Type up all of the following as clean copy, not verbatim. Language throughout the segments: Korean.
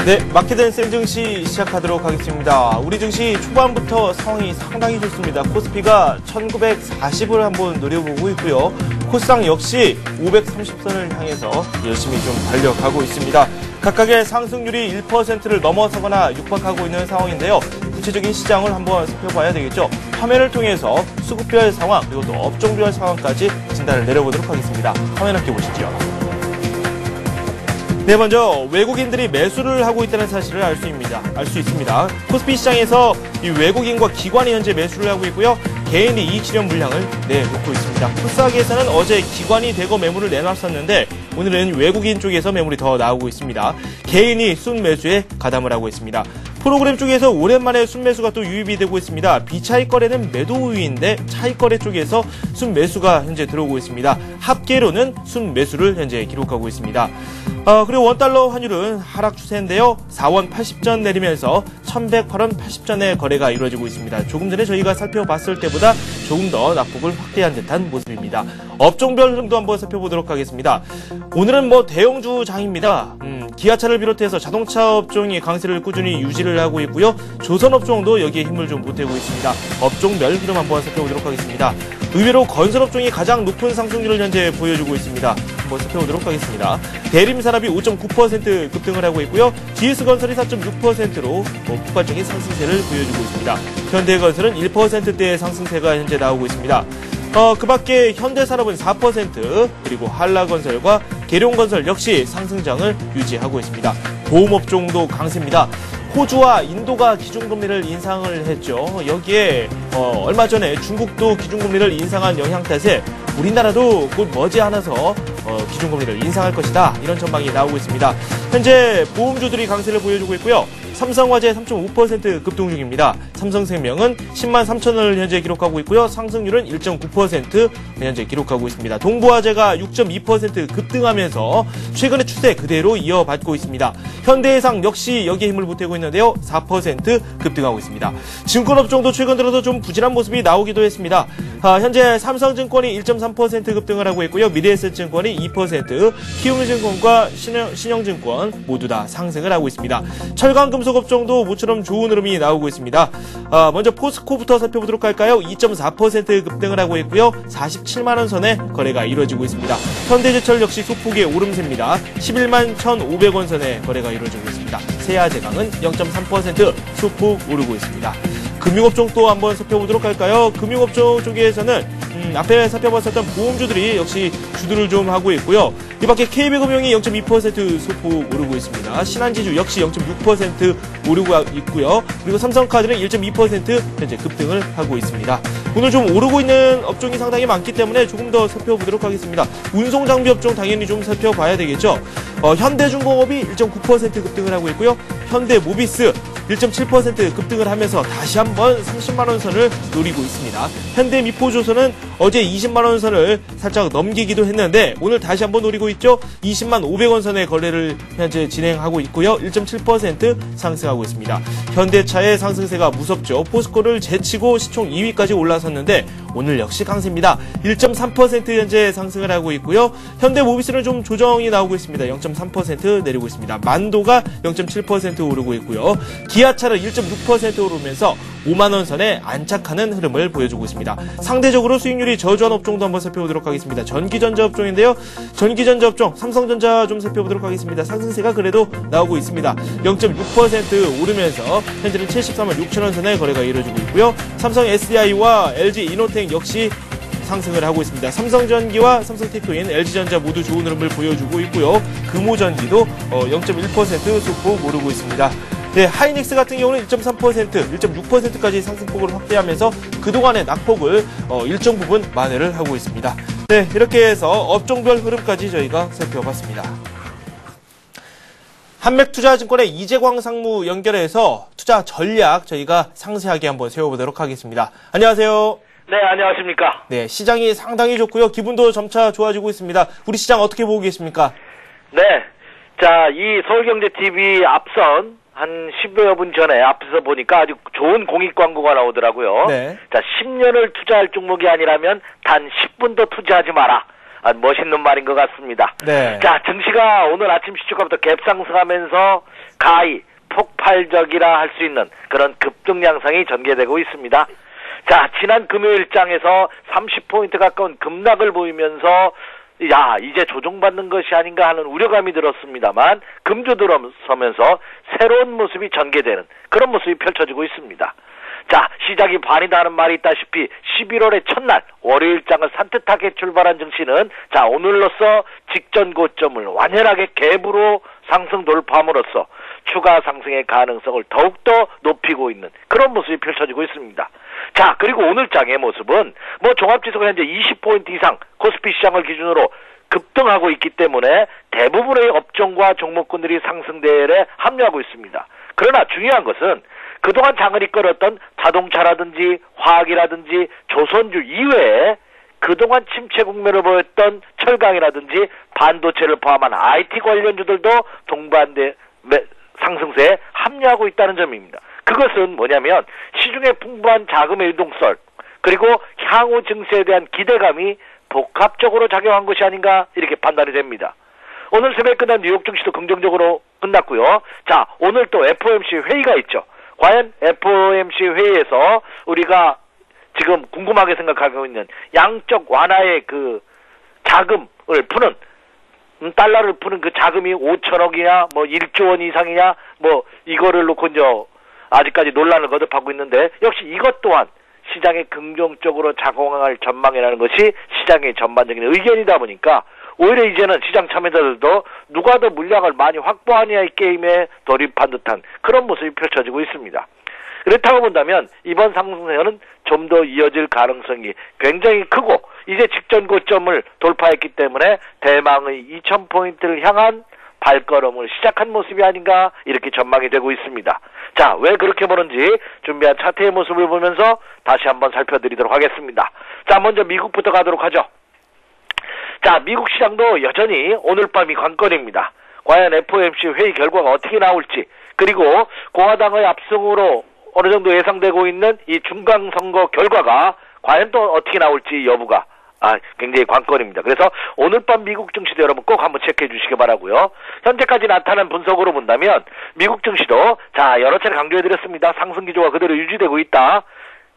네, 마켓앤 센 증시 시작하도록 하겠습니다. 우리 증시 초반부터 상황이 상당히 좋습니다. 코스피가 1940을 한번 노려보고 있고요. 코스닥 역시 530선을 향해서 열심히 좀 달려가고 있습니다. 각각의 상승률이 1%를 넘어서거나 육박하고 있는 상황인데요. 구체적인 시장을 한번 살펴봐야 되겠죠. 화면을 통해서 수급별 상황 그리고 또 업종별 상황까지 진단을 내려보도록 하겠습니다. 화면 함께 보시죠. 네, 먼저 외국인들이 매수를 하고 있다는 사실을 알 수 있습니다. 코스피 시장에서 이 외국인과 기관이 현재 매수를 하고 있고요. 개인이 이익 실현 물량을 내놓고 있습니다. 코스닥에서는 어제 기관이 대거 매물을 내놨었는데 오늘은 외국인 쪽에서 매물이 더 나오고 있습니다. 개인이 순매수에 가담을 하고 있습니다. 프로그램 쪽에서 오랜만에 순매수가 또 유입이 되고 있습니다. 비차익 거래는 매도 우위인데 차익 거래 쪽에서 순매수가 현재 들어오고 있습니다. 합계로는 순매수를 현재 기록하고 있습니다. 그리고 원달러 환율은 하락 추세인데요. 4원 80전 내리면서 1108원 80전의 거래가 이루어지고 있습니다. 조금 전에 저희가 살펴봤을 때보다 조금 더 낙폭을 확대한 듯한 모습입니다. 업종별 흐름도 한번 살펴보도록 하겠습니다. 오늘은 대형주 장입니다. 기아차를 비롯해서 자동차 업종이 강세를 꾸준히 유지를 하고 있고요. 조선업종도 여기에 힘을 좀 보태고 있습니다. 업종별 흐름 한번 살펴보도록 하겠습니다. 의외로 건설업종이 가장 높은 상승률을 현재 보여주고 있습니다. 한번 살펴보도록 하겠습니다. 대림산업이 5.9% 급등을 하고 있고요. GS건설이 4.6%로 폭발적인 상승세를 보여주고 있습니다. 현대건설은 1%대의 상승세가 현재 나오고 있습니다. 그 밖에 현대산업은 4%, 그리고 한라건설과 계룡건설 역시 상승장을 유지하고 있습니다. 보험업종도 강세입니다. 호주와 인도가 기준금리를 인상을 했죠. 여기에 얼마 전에 중국도 기준금리를 인상한 영향 탓에 우리나라도 곧 머지않아서 기준금리를 인상할 것이다. 이런 전망이 나오고 있습니다. 현재 보험주들이 강세를 보여주고 있고요. 삼성화재 3.5% 급등 중입니다. 삼성생명은 10만 3천원을 현재 기록하고 있고요. 상승률은 1.9% 현재 기록하고 있습니다. 동부화재가 6.2% 급등하면서 최근의 추세 그대로 이어받고 있습니다. 현대해상 역시 여기에 힘을 보태고 있는데요. 4% 급등하고 있습니다. 증권업종도 최근 들어서 좀 부진한 모습이 나오기도 했습니다. 현재 삼성증권이 1.3% 급등을 하고 있고요. 미래에셋증권이 2%, 키움증권과 신영증권 모두 다 상승을 하고 있습니다. 철강금속업종도 모처럼 좋은 흐름이 나오고 있습니다. 먼저 포스코부터 살펴보도록 할까요? 2.4% 급등을 하고 있고요. 47만원 선에 거래가 이루어지고 있습니다. 현대제철 역시 소폭의 오름세입니다. 11만 1,500원 선에 거래가 이루어지고 있습니다. 세아제강은 0.3% 소폭 오르고 있습니다. 금융업종 또 한번 살펴보도록 할까요? 금융업종 쪽에서는 앞에 살펴봤었던 보험주들이 역시 주도를 좀 하고 있고요. 이 밖에 KB금융이 0.2% 소폭 오르고 있습니다. 신한지주 역시 0.6% 오르고 있고요. 그리고 삼성카드는 1.2% 현재 급등을 하고 있습니다. 오늘 좀 오르고 있는 업종이 상당히 많기 때문에 조금 더 살펴보도록 하겠습니다. 운송장비 업종 당연히 좀 살펴봐야 되겠죠. 현대중공업이 1.9% 급등을 하고 있고요. 현대모비스 1.7% 급등을 하면서 다시 한번 30만원 선을 노리고 있습니다. 현대미포조선은 어제 20만원 선을 살짝 넘기기도 했는데 오늘 다시 한번 노리고 있죠. 20만 500원 선의 거래를 현재 진행하고 있고요. 1.7% 상승하고 있습니다. 현대차의 상승세가 무섭죠. 포스코를 제치고 시총 2위까지 올라섰는데 오늘 역시 강세입니다. 1.3% 현재 상승을 하고 있고요. 현대모비스는 좀 조정이 나오고 있습니다. 0.3% 내리고 있습니다. 만도가 0.7% 오르고 있고요. 기아차는 1.6% 오르면서 5만원 선에 안착하는 흐름을 보여주고 있습니다. 상대적으로 수익률이 저조한 업종도 한번 살펴보도록 하겠습니다. 전기전자 업종인데요. 전기전자 업종 삼성전자 좀 살펴보도록 하겠습니다. 상승세가 그래도 나오고 있습니다. 0.6% 오르면서 현재는 74만 6천원 선에 거래가 이루어지고 있고요. 삼성 SDI와 LG 이노텍 역시 상승을 하고 있습니다. 삼성전기와 삼성테크인, LG전자 모두 좋은 흐름을 보여주고 있고요. 금호전기도 0.1% 소폭 오르고 있습니다. 네, 하이닉스 같은 경우는 1.3%, 1.6%까지 상승폭을 확대하면서 그동안의 낙폭을 일정 부분 만회를 하고 있습니다. 네, 이렇게 해서 업종별 흐름까지 저희가 살펴봤습니다. 한맥투자증권의 이재광 상무 연결해서 투자 전략 저희가 상세하게 한번 세워보도록 하겠습니다. 안녕하세요. 네, 안녕하십니까. 네, 시장이 상당히 좋고요. 기분도 점차 좋아지고 있습니다. 우리 시장 어떻게 보고 계십니까? 네, 자, 이 서울경제TV 앞선 한 10여 분 전에 앞에서 보니까 아주 좋은 공익 광고가 나오더라고요. 네. 자, 10년을 투자할 종목이 아니라면 단 10분도 투자하지 마라. 아주 멋있는 말인 것 같습니다. 네. 자, 증시가 오늘 아침 시초가부터 갭상승하면서 가히 폭발적이라 할 수 있는 그런 급등 양상이 전개되고 있습니다. 자, 지난 금요일장에서 30포인트 가까운 급락을 보이면서 야, 이제 조정받는 것이 아닌가 하는 우려감이 들었습니다만 금주 들어서면서 새로운 모습이 전개되는 그런 모습이 펼쳐지고 있습니다. 자, 시작이 반이다 하는 말이 있다시피 11월의 첫날 월요일장을 산뜻하게 출발한 증시는 자, 오늘로써 직전 고점을 완연하게 갭으로 상승 돌파함으로써 추가 상승의 가능성을 더욱더 높이고 있는 그런 모습이 펼쳐지고 있습니다. 자, 그리고 오늘 장의 모습은 뭐 종합지수가 현재 20포인트 이상 코스피 시장을 기준으로 급등하고 있기 때문에 대부분의 업종과 종목군들이 상승대열에 합류하고 있습니다. 그러나 중요한 것은 그동안 장을 이끌었던 자동차라든지 화학이라든지 조선주 이외에 그동안 침체 국면을 보였던 철강이라든지 반도체를 포함한 IT 관련주들도 동반대 상승세에 합류하고 있다는 점입니다. 그것은 뭐냐면 시중에 풍부한 자금의 유동성 그리고 향후 증시에 대한 기대감이 복합적으로 작용한 것이 아닌가 이렇게 판단이 됩니다. 오늘 새벽에 끝난 뉴욕 증시도 긍정적으로 끝났고요. 자, 오늘 또 FOMC 회의가 있죠. 과연 FOMC 회의에서 우리가 지금 궁금하게 생각하고 있는 양적 완화의 그 자금을 푸는 달러를 푸는 그 자금이 5천억이냐 뭐 1조 원 이상이냐 뭐 이거를 놓고 이제 아직까지 논란을 거듭하고 있는데 역시 이것 또한 시장에 긍정적으로 작용할 전망이라는 것이 시장의 전반적인 의견이다 보니까 오히려 이제는 시장 참여자들도 누가 더 물량을 많이 확보하느냐의 게임에 돌입한 듯한 그런 모습이 펼쳐지고 있습니다. 그렇다고 본다면 이번 상승세는 좀 더 이어질 가능성이 굉장히 크고 이제 직전 고점을 돌파했기 때문에 대망의 2000포인트를 향한 발걸음을 시작한 모습이 아닌가 이렇게 전망이 되고 있습니다. 자, 왜 그렇게 보는지 준비한 차트의 모습을 보면서 다시 한번 살펴드리도록 하겠습니다. 자, 먼저 미국부터 가도록 하죠. 자, 미국 시장도 여전히 오늘 밤이 관건입니다. 과연 FOMC 회의 결과가 어떻게 나올지 그리고 공화당의 압승으로 어느 정도 예상되고 있는 이 중간선거 결과가 과연 또 어떻게 나올지 여부가 굉장히 관건입니다. 그래서 오늘 밤 미국 증시도 여러분 꼭 한번 체크해 주시기 바라고요. 현재까지 나타난 분석으로 본다면 미국 증시도 자, 여러 차례 강조해 드렸습니다. 상승 기조가 그대로 유지되고 있다.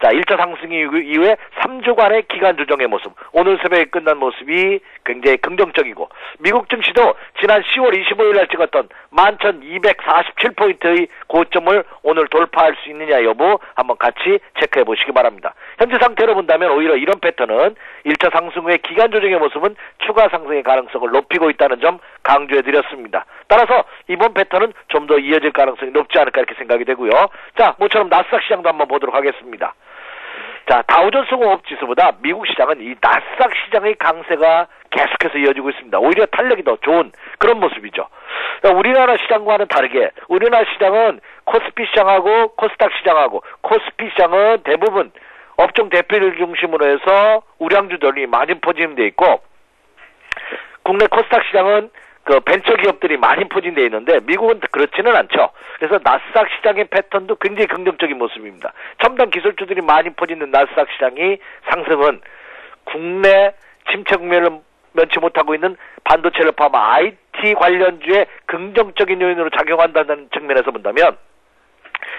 자, 1차 상승 이후에 3주간의 기간 조정의 모습, 오늘 새벽에 끝난 모습이 굉장히 긍정적이고 미국 증시도 지난 10월 25일 날 찍었던 11,247포인트의 고점을 오늘 돌파할 수 있느냐 여부 한번 같이 체크해 보시기 바랍니다. 현재 상태로 본다면 오히려 이런 패턴은 1차 상승 후의 기간 조정의 모습은 추가 상승의 가능성을 높이고 있다는 점 강조해 드렸습니다. 따라서 이번 패턴은 좀 더 이어질 가능성이 높지 않을까 이렇게 생각이 되고요. 자, 모처럼 나스닥 시장도 한번 보도록 하겠습니다. 자, 다우존스 공업지수보다 미국 시장은 이 나스닥 시장의 강세가 계속해서 이어지고 있습니다. 오히려 탄력이 더 좋은 그런 모습이죠. 그러니까 우리나라 시장과는 다르게 우리나라 시장은 코스피 시장하고 코스닥 시장하고 코스피 시장은 대부분 업종 대표를 중심으로 해서 우량주들이 많이 포진되어 있고 국내 코스닥 시장은 그 벤처 기업들이 많이 포진되어 있는데 미국은 그렇지는 않죠. 그래서 나스닥 시장의 패턴도 굉장히 긍정적인 모습입니다. 첨단 기술주들이 많이 포진된 나스닥 시장이 상승은 국내 침체 국면을 면치 못하고 있는 반도체를 포함한 IT 관련주의 긍정적인 요인으로 작용한다는 측면에서 본다면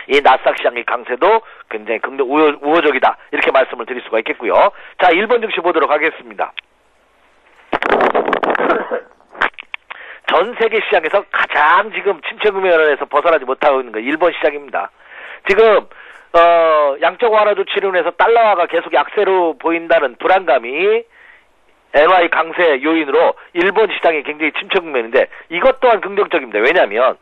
이 나스닥 시장의 강세도 굉장히 우호적이다 이렇게 말씀을 드릴 수가 있겠고요. 자, 일본 증시 보도록 하겠습니다. 전 세계 시장에서 가장 지금 침체 국면에서 벗어나지 못하고 있는 거 일본 시장입니다. 지금 양적 완화 조치로 인해서 달러화가 계속 약세로 보인다는 불안감이 엔화의 강세 요인으로 일본 시장이 굉장히 침체 국면인데 이것 또한 긍정적입니다. 왜냐하면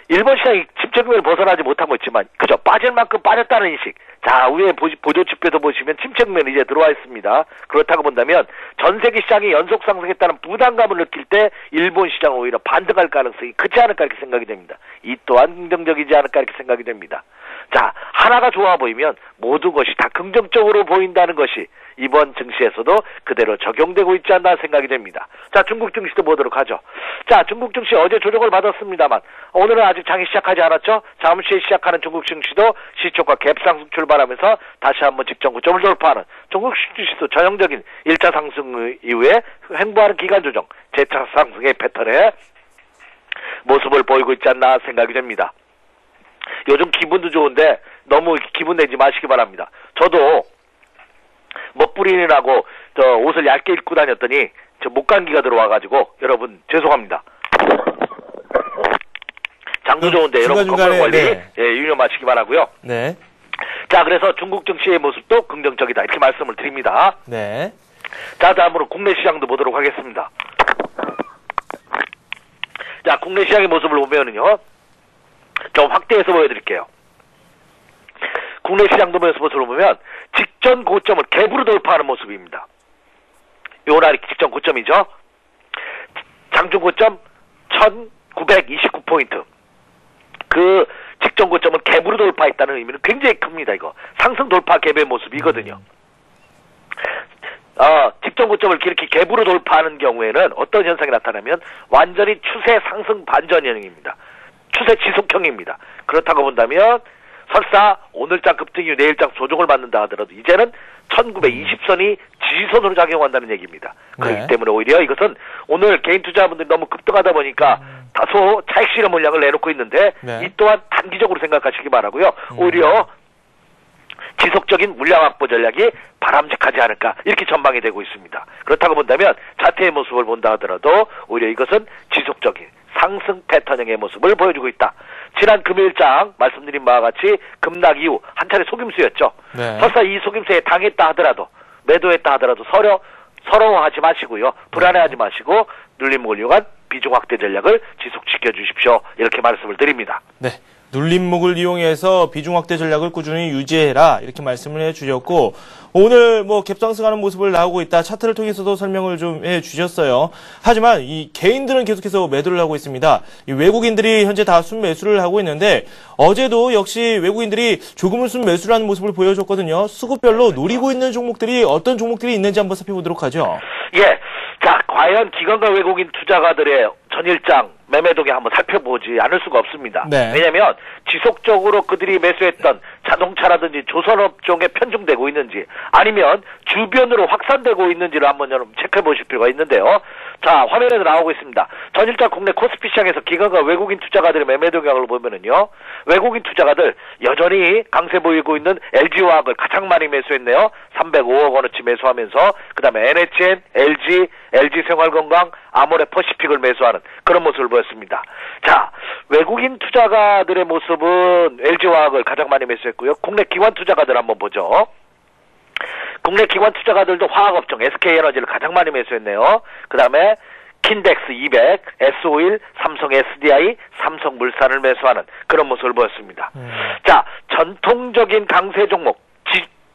일본 시장이 침체 국면을 벗어나지 못하고 있지만 그죠, 빠질 만큼 빠졌다는 인식. 자, 위에 보조 지표도 보시면 침체 국면이 이제 들어와 있습니다. 그렇다고 본다면 전 세계 시장이 연속 상승했다는 부담감을 느낄 때 일본 시장은 오히려 반등할 가능성이 크지 않을까 이렇게 생각이 됩니다. 이 또한 긍정적이지 않을까 이렇게 생각이 됩니다. 자, 하나가 좋아 보이면 모든 것이 다 긍정적으로 보인다는 것이 이번 증시에서도 그대로 적용되고 있지 않나 생각이 됩니다. 자, 중국 증시도 보도록 하죠. 자, 중국 증시 어제 조정을 받았습니다만 오늘은 아직 장이 시작하지 않았죠. 잠시 시작하는 중국 증시도 시초가 갭상승 출발하면서 다시 한번 직전 고점을 돌파하는 중국 증시도 전형적인 1차 상승 이후에 횡보하는 기간 조정, 재차 상승의 패턴의 모습을 보이고 있지 않나 생각이 됩니다. 요즘 기분도 좋은데 너무 기분 내지 마시기 바랍니다. 저도 멋부리느라고 저 옷을 얇게 입고 다녔더니 저 목감기가 들어와가지고 여러분 죄송합니다. 장도 좋은데 여러분 건강 관리 유념하시기 바라고요. 네. 자, 그래서 중국 증시의 모습도 긍정적이다 이렇게 말씀을 드립니다. 네. 자, 다음으로 국내 시장도 보도록 하겠습니다. 자, 국내 시장의 모습을 보면은요, 좀 확대해서 보여드릴게요. 국내 시장도 모습을 보면 직전 고점을 갭으로 돌파하는 모습입니다. 요 날이 직전 고점이죠. 장중 고점 1929포인트. 그 직전 고점을 갭으로 돌파했다는 의미는 굉장히 큽니다. 이거 상승 돌파 갭의 모습이거든요. 직전 고점을 이렇게 갭으로 돌파하는 경우에는 어떤 현상이 나타나면 완전히 추세 상승 반전형입니다. 추세 지속형입니다. 그렇다고 본다면 설사 오늘장 급등 이후 내일장 조정을 받는다 하더라도 이제는 1920선이 지지선으로 작용한다는 얘기입니다. 그렇기 네. 때문에 오히려 이것은 오늘 개인 투자자분들이 너무 급등하다 보니까 다소 차익 실현 물량을 내놓고 있는데 네. 이 또한 단기적으로 생각하시기 바라고요. 오히려 지속적인 물량 확보 전략이 바람직하지 않을까 이렇게 전망이 되고 있습니다. 그렇다고 본다면 자태의 모습을 본다 하더라도 오히려 이것은 지속적인 상승 패턴형의 모습을 보여주고 있다. 지난 금요일장 말씀드린 바와 같이 급락 이후 한 차례 속임수였죠. 네. 설사 이 속임수에 당했다 하더라도 매도했다 하더라도 서러워하지 마시고요. 불안해하지 마시고 눌림목을 이용한 비중 확대 전략을 지속시켜 주십시오. 이렇게 말씀을 드립니다. 네. 눌림목을 이용해서 비중 확대 전략을 꾸준히 유지해라 이렇게 말씀을 해주셨고 오늘 뭐 갭상승하는 모습을 나오고 있다 차트를 통해서도 설명을 좀 해주셨어요. 하지만 이 개인들은 계속해서 매도를 하고 있습니다. 이 외국인들이 현재 다 순매수를 하고 있는데 어제도 역시 외국인들이 조금은 순매수를 하는 모습을 보여줬거든요. 수급별로 노리고 있는 종목들이 어떤 종목들이 있는지 한번 살펴보도록 하죠. 예. 자, 과연 기관과 외국인 투자가들의 전일장 매매 동향 한번 살펴보지 않을 수가 없습니다. 네. 왜냐하면 지속적으로 그들이 매수했던 자동차라든지 조선업종에 편중되고 있는지 아니면 주변으로 확산되고 있는지를 한번 여러분 체크해 보실 필요가 있는데요. 자, 화면에도 나오고 있습니다. 전일장 국내 코스피 시장에서 기관과 외국인 투자가들의 매매 동향을 보면은요. 외국인 투자가들 여전히 강세 보이고 있는 LG화학을 가장 많이 매수했네요. 305억 원어치 매수하면서 그다음에 NHN, LG, LG생활건강, 아모레퍼시픽을 매수하는 그런 모습을 보였습니다. 자, 외국인 투자가들의 모습은 LG화학을 가장 많이 매수했고요. 국내 기관 투자가들 한번 보죠. 국내 기관 투자가들도 화학업종 SK에너지를 가장 많이 매수했네요. 그 다음에 킨덱스 200, S51, 삼성 SDI, 삼성물산을 매수하는 그런 모습을 보였습니다. 자, 전통적인 강세 종목,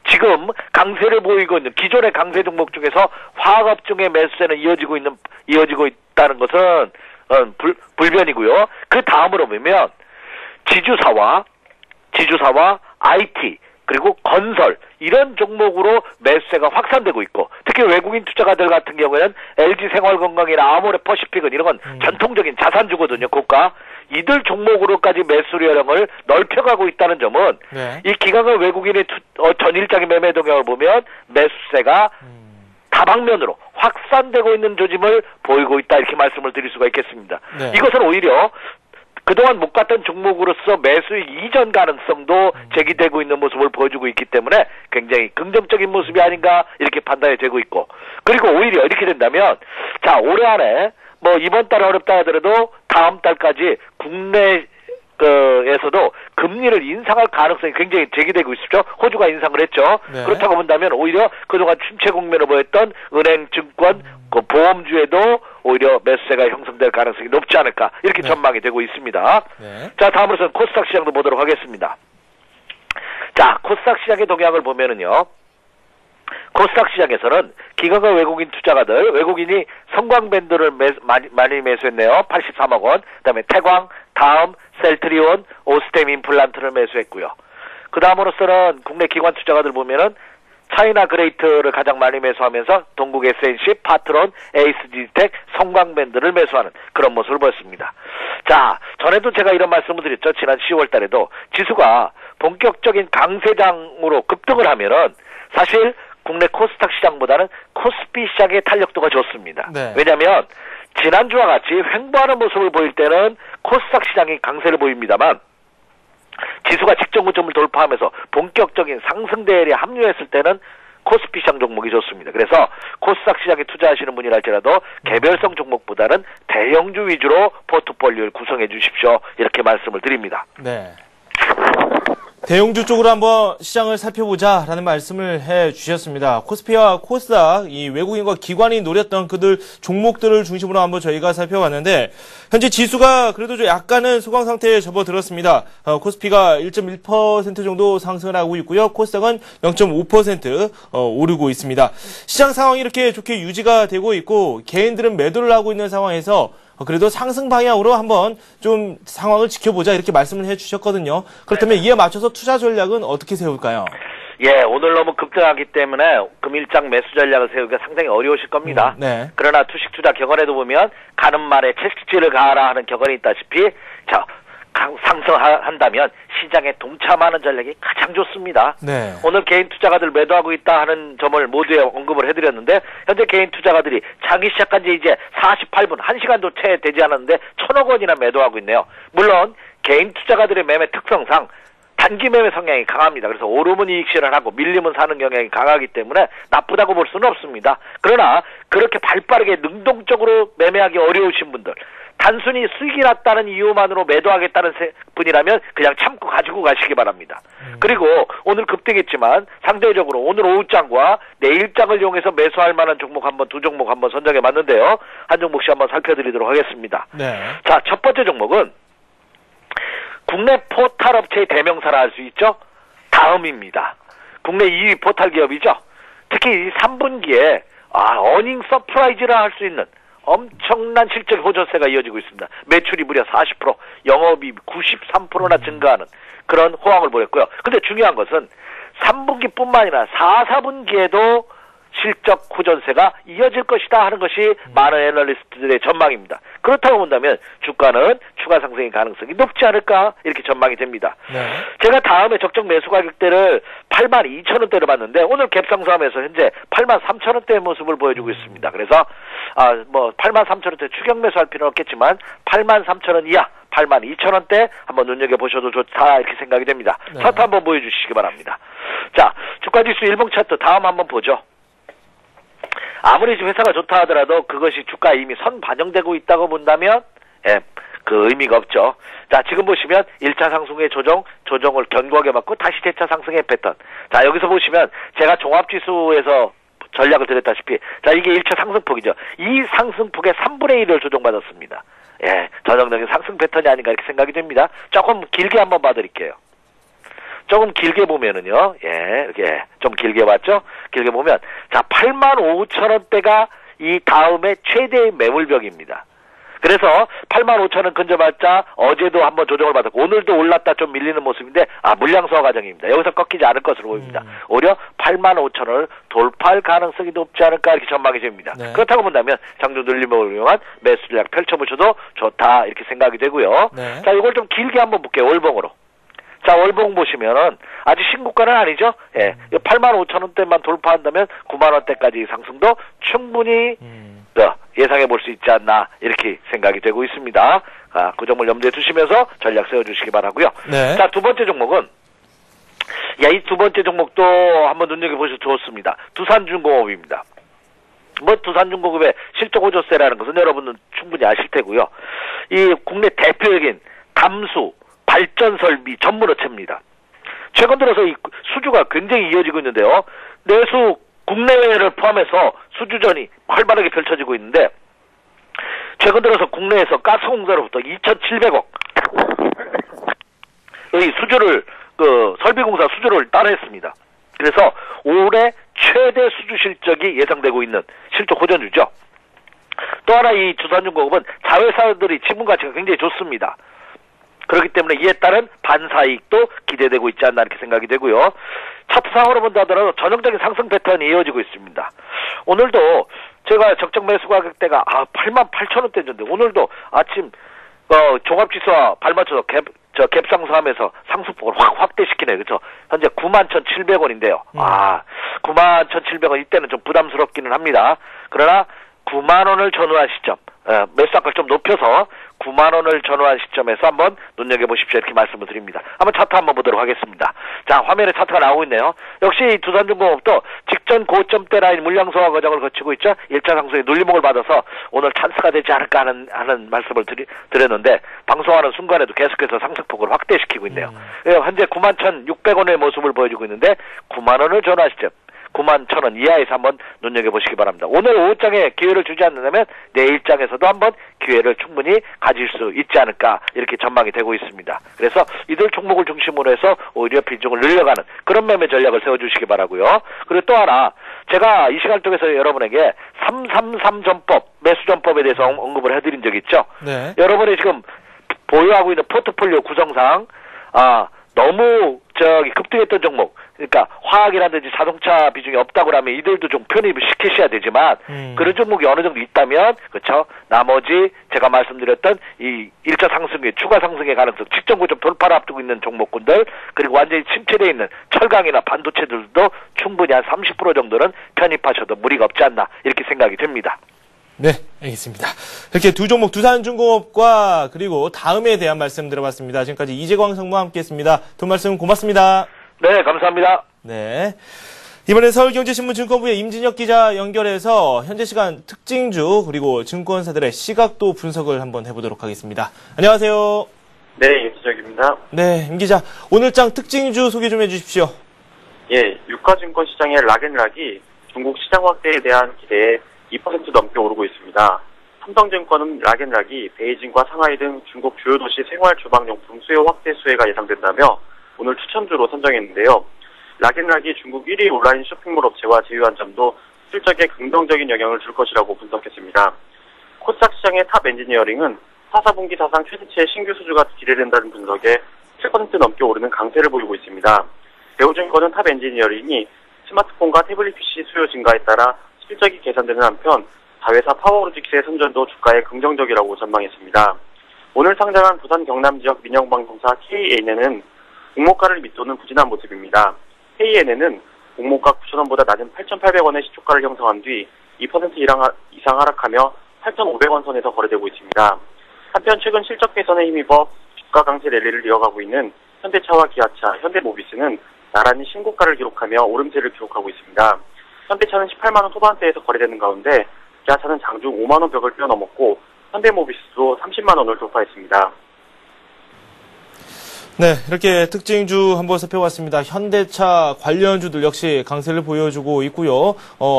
지금 강세를 보이고 있는 기존의 강세 종목 중에서 화학업종의 매수세는 이어지고 있다는 것은 불변이고요. 그 다음으로 보면 지주사와 IT 그리고 건설 이런 종목으로 매수세가 확산되고 있고 특히 외국인 투자가들 같은 경우에는 LG생활건강이나 아모레퍼시픽은 이런 건 전통적인 자산주거든요. 고가 이들 종목으로까지 매수량을 넓혀가고 있다는 점은 네. 이 기관과 외국인의 전일장의 매매 동향을 보면 매수세가 다방면으로 확산되고 있는 조짐을 보이고 있다 이렇게 말씀을 드릴 수가 있겠습니다. 네. 이것은 오히려 그동안 못 갔던 종목으로서 매수익 이전 가능성도 제기되고 있는 모습을 보여주고 있기 때문에 굉장히 긍정적인 모습이 아닌가 이렇게 판단이 되고 있고 그리고 오히려 이렇게 된다면 자 올해 안에 뭐 이번 달 어렵다 하더라도 다음 달까지 국내 에서도 금리를 인상할 가능성이 굉장히 제기되고 있죠. 호주가 인상을 했죠. 네. 그렇다고 본다면 오히려 그동안 침체 국면을 보였던 은행, 증권, 보험주에도 오히려 매수세가 형성될 가능성이 높지 않을까 이렇게 네. 전망이 되고 있습니다. 네. 자, 다음으로서는 코스닥 시장도 보도록 하겠습니다. 자, 코스닥 시장의 동향을 보면은요. 코스닥 시장에서는 기관과 외국인 투자가들, 외국인이 성광밴드를 많이 매수했네요. 83억 원. 그다음에 태광, 다음, 셀트리온, 오스템 임플란트를 매수했고요. 그 다음으로서는 국내 기관 투자가들 보면은 차이나 그레이트를 가장 많이 매수하면서 동국 SNC, 파트론, 에이스디텍, 성광밴드를 매수하는 그런 모습을 보였습니다. 자, 전에도 제가 이런 말씀을 드렸죠. 지난 10월 달에도 지수가 본격적인 강세장으로 급등을 하면은 사실 국내 코스닥 시장보다는 코스피 시장의 탄력도가 좋습니다. 네. 왜냐하면 지난주와 같이 횡보하는 모습을 보일 때는 코스닥 시장이 강세를 보입니다만 지수가 직전 고점을 돌파하면서 본격적인 상승 대열에 합류했을 때는 코스피 시장 종목이 좋습니다. 그래서 코스닥 시장에 투자하시는 분이랄지라도 개별성 종목보다는 대형주 위주로 포트폴리오를 구성해 주십시오. 이렇게 말씀을 드립니다. 네. 대형주 쪽으로 한번 시장을 살펴보자라는 말씀을 해 주셨습니다. 코스피와 코스닥, 이 외국인과 기관이 노렸던 그들 종목들을 중심으로 한번 저희가 살펴봤는데, 현재 지수가 그래도 좀 약간은 소강 상태에 접어들었습니다. 코스피가 1.1% 정도 상승을 하고 있고요. 코스닥은 0.5% 오르고 있습니다. 시장 상황이 이렇게 좋게 유지가 되고 있고, 개인들은 매도를 하고 있는 상황에서 그래도 상승 방향으로 한번 좀 상황을 지켜보자 이렇게 말씀을 해주셨거든요. 그렇다면 이에 맞춰서 투자 전략은 어떻게 세울까요? 예, 오늘 너무 급등하기 때문에 금일장 매수 전략을 세우기가 상당히 어려우실 겁니다. 네. 그러나 투식 투자 격언에도 보면 가는 말에 채찍질을 가하라 하는 격언이 있다시피 자, 상승한다면 시장에 동참하는 전략이 가장 좋습니다. 네. 오늘 개인 투자가들 매도하고 있다 하는 점을 모두에 언급을 해드렸는데 현재 개인 투자가들이 장이 시작한 지 이제 48분, 1시간도 채 되지 않았는데 1,000억 원이나 매도하고 있네요. 물론 개인 투자가들의 매매 특성상 단기 매매 성향이 강합니다. 그래서 오르면 이익 실현하고 밀리면 사는 경향이 강하기 때문에 나쁘다고 볼 수는 없습니다. 그러나 그렇게 발빠르게 능동적으로 매매하기 어려우신 분들, 단순히 수익이 났다는 이유만으로 매도하겠다는 분이라면 그냥 참고 가지고 가시기 바랍니다. 그리고 오늘 급등했지만 상대적으로 오늘 오후장과 내일장을 이용해서 매수할 만한 종목 두 종목 한번 선정해 봤는데요. 한 종목씩 한번 살펴드리도록 하겠습니다. 네. 자, 첫 번째 종목은 국내 포탈 업체의 대명사라 할 수 있죠. 다음입니다. 국내 2위 포탈 기업이죠. 특히 이 3분기에 어닝 서프라이즈라 할 수 있는 엄청난 실적 호조세가 이어지고 있습니다. 매출이 무려 40%, 영업이익 93%나 증가하는 그런 호황을 보였고요. 근데 중요한 것은 3분기뿐만 아니라 4, 4분기에도 실적 호전세가 이어질 것이다 하는 것이 많은 애널리스트들의 전망입니다. 그렇다고 본다면 주가는 추가 상승의 가능성이 높지 않을까 이렇게 전망이 됩니다. 네. 제가 다음에 적정 매수 가격대를 82,000원대로 봤는데 오늘 갭상승하면서 현재 83,000원대의 모습을 보여주고 있습니다. 그래서 83,000원대 추격 매수할 필요는 없겠지만 83,000원 이하 82,000원대 한번 눈여겨보셔도 좋다 이렇게 생각이 됩니다. 네. 차트 한번 보여주시기 바랍니다. 자, 주가지수 일봉 차트 다음 한번 보죠. 아무리 회사가 좋다 하더라도 그것이 주가에 이미 선 반영되고 있다고 본다면 그 의미가 없죠. 자, 지금 보시면 1차 상승의 조정을 견고하게 받고 다시 재차 상승의 패턴. 자, 여기서 보시면 제가 종합지수에서 전략을 드렸다시피 자, 이게 1차 상승폭이죠. 이 상승폭의 3분의 1을 조정받았습니다. 예, 전형적인 상승 패턴이 아닌가 이렇게 생각이 됩니다. 조금 길게 한번 봐드릴게요. 조금 길게 보면은요, 이렇게 좀 길게 봤죠? 길게 보면, 자, 85,000원대가 이 다음에 최대의 매물벽입니다. 그래서 85,000원 근접봤자 어제도 한번 조정을 받았고, 오늘도 올랐다 좀 밀리는 모습인데, 물량소화 과정입니다. 여기서 꺾이지 않을 것으로 보입니다. 오히려 85,000원을 돌파할 가능성이 높지 않을까 이렇게 전망이 됩니다. 네. 그렇다고 본다면 장중 늘림을 이용한 매수 전략 펼쳐보셔도 좋다 이렇게 생각이 되고요. 네. 자, 이걸 좀 길게 한번 볼게요. 월봉으로. 자, 월봉 보시면은 아직 신고가는 아니죠. 예, 85,000원대만 돌파한다면 90,000원대까지 상승도 충분히 예상해 볼 수 있지 않나 이렇게 생각이 되고 있습니다. 그 점을 염두에 두시면서 전략 세워주시기 바라고요. 네. 자, 두 번째 종목은 이 두 번째 종목도 한번 눈여겨보셔도 좋습니다. 두산중공업입니다. 두산중공업의 실적 호조세라는 것은 여러분은 충분히 아실 테고요. 이 국내 대표적인 감수 발전 설비 전문 업체입니다. 최근 들어서 이 수주가 굉장히 이어지고 있는데요. 내수 국내외를 포함해서 수주전이 활발하게 펼쳐지고 있는데 최근 들어서 국내에서 가스공사로부터 2,700억의 수주를 설비공사 수주를 따냈습니다. 그래서 올해 최대 수주 실적이 예상되고 있는 실적 호전주죠. 또 하나 이 두산중공업은 자회사들이 지분 가치가 굉장히 좋습니다. 그렇기 때문에 이에 따른 반사이익도 기대되고 있지 않나 이렇게 생각이 되고요. 차트상으로 본다 하더라도 전형적인 상승 패턴이 이어지고 있습니다. 오늘도 제가 적정 매수 가격대가 88,000원대인데 오늘도 아침 종합지수와 발맞춰서 갭 상승하면서 상승폭을 확대시키네요. 그렇죠? 현재 91,700원인데요. 91,700원 이때는 좀 부담스럽기는 합니다. 그러나 9만원을 전후한 시점, 매수가를 좀 높여서 9만원을 전후한 시점에서 한번 눈여겨보십시오. 이렇게 말씀을 드립니다. 한번 차트 한번 보도록 하겠습니다. 자, 화면에 차트가 나오고 있네요. 역시 두산중공업도 직전 고점대 라인 물량 소화 과정을 거치고 있죠. 1차 상승에 눌림목을 받아서 오늘 찬스가 되지 않을까 하는 말씀을 드렸는데 방송하는 순간에도 계속해서 상승폭을 확대시키고 있네요. 현재 91,600원의 모습을 보여주고 있는데 9만원을 전후한 시점 91,000원 이하에서 한번 눈여겨보시기 바랍니다. 오늘 오후장에 기회를 주지 않는다면 내일장에서도 한번 기회를 충분히 가질 수 있지 않을까 이렇게 전망이 되고 있습니다. 그래서 이들 종목을 중심으로 해서 오히려 비중을 늘려가는 그런 매매 전략을 세워주시기 바라고요. 그리고 또 하나 제가 이 시간 쪽에서 여러분에게 333 전법, 매수 전법에 대해서 언급을 해드린 적이 있죠. 네. 여러분이 지금 보유하고 있는 포트폴리오 구성상 너무 급등했던 종목, 그러니까 화학이라든지 자동차 비중이 없다고 하면 이들도 좀 편입을 시키셔야 되지만 그런 종목이 어느 정도 있다면 그렇죠. 나머지 제가 말씀드렸던 이 1차 상승의 추가 상승의 가능성, 직전 고점 돌파를 앞두고 있는 종목군들 그리고 완전히 침체되어 있는 철강이나 반도체들도 충분히 한 30% 정도는 편입하셔도 무리가 없지 않나 이렇게 생각이 됩니다. 네, 알겠습니다. 이렇게 두 종목 두산중공업과 그리고 다음에 대한 말씀 들어봤습니다. 지금까지 이재광 상무와 함께했습니다. 두 말씀 고맙습니다. 네, 감사합니다. 네. 이번엔 서울경제신문 증권부의 임진혁 기자 연결해서 현재 시간 특징주 그리고 증권사들의 시각도 분석을 한번 해보도록 하겠습니다. 안녕하세요. 네, 임진혁입니다. 네, 임 기자. 오늘장 특징주 소개 좀 해주십시오. 예, 유가증권 시장의 락앤락이 중국 시장 확대에 대한 기대에 2% 넘게 오르고 있습니다. 삼성증권은 락앤락이 베이징과 상하이 등 중국 주요 도시 생활 주방용품 수요 확대 수혜가 예상된다며 오늘 추천주로 선정했는데요. 락앤락이 중국 1위 온라인 쇼핑몰 업체와 제휴한점도 실적에 긍정적인 영향을 줄 것이라고 분석했습니다. 코스닥 시장의 탑 엔지니어링은 4분기 사상 최대치의 신규 수주가 기대된다는 분석에 7% 넘게 오르는 강세를 보이고 있습니다. 대우증권은 탑 엔지니어링이 스마트폰과 태블릿 PC 수요 증가에 따라 실적이 개선되는 한편 자회사 파워로직스의 선전도 주가에 긍정적이라고 전망했습니다. 오늘 상장한 부산 경남 지역 민영방송사 KNN은 공모가를 밑도는 부진한 모습입니다. KNN은 공모가 9,000원보다 낮은 8,800원의 시초가를 형성한 뒤 2% 이상 하락하며 8,500원 선에서 거래되고 있습니다. 한편 최근 실적 개선에 힘입어 주가 강세 랠리를 이어가고 있는 현대차와 기아차, 현대모비스는 나란히 신고가를 기록하며 오름세를 기록하고 있습니다. 현대차는 18만원 후반대에서 거래되는 가운데 기아차는 장중 5만원 벽을 뛰어넘었고 현대모비스도 30만원을 돌파했습니다. 네, 이렇게 특징주 한번 살펴봤습니다. 현대차 관련주들 역시 강세를 보여주고 있고요.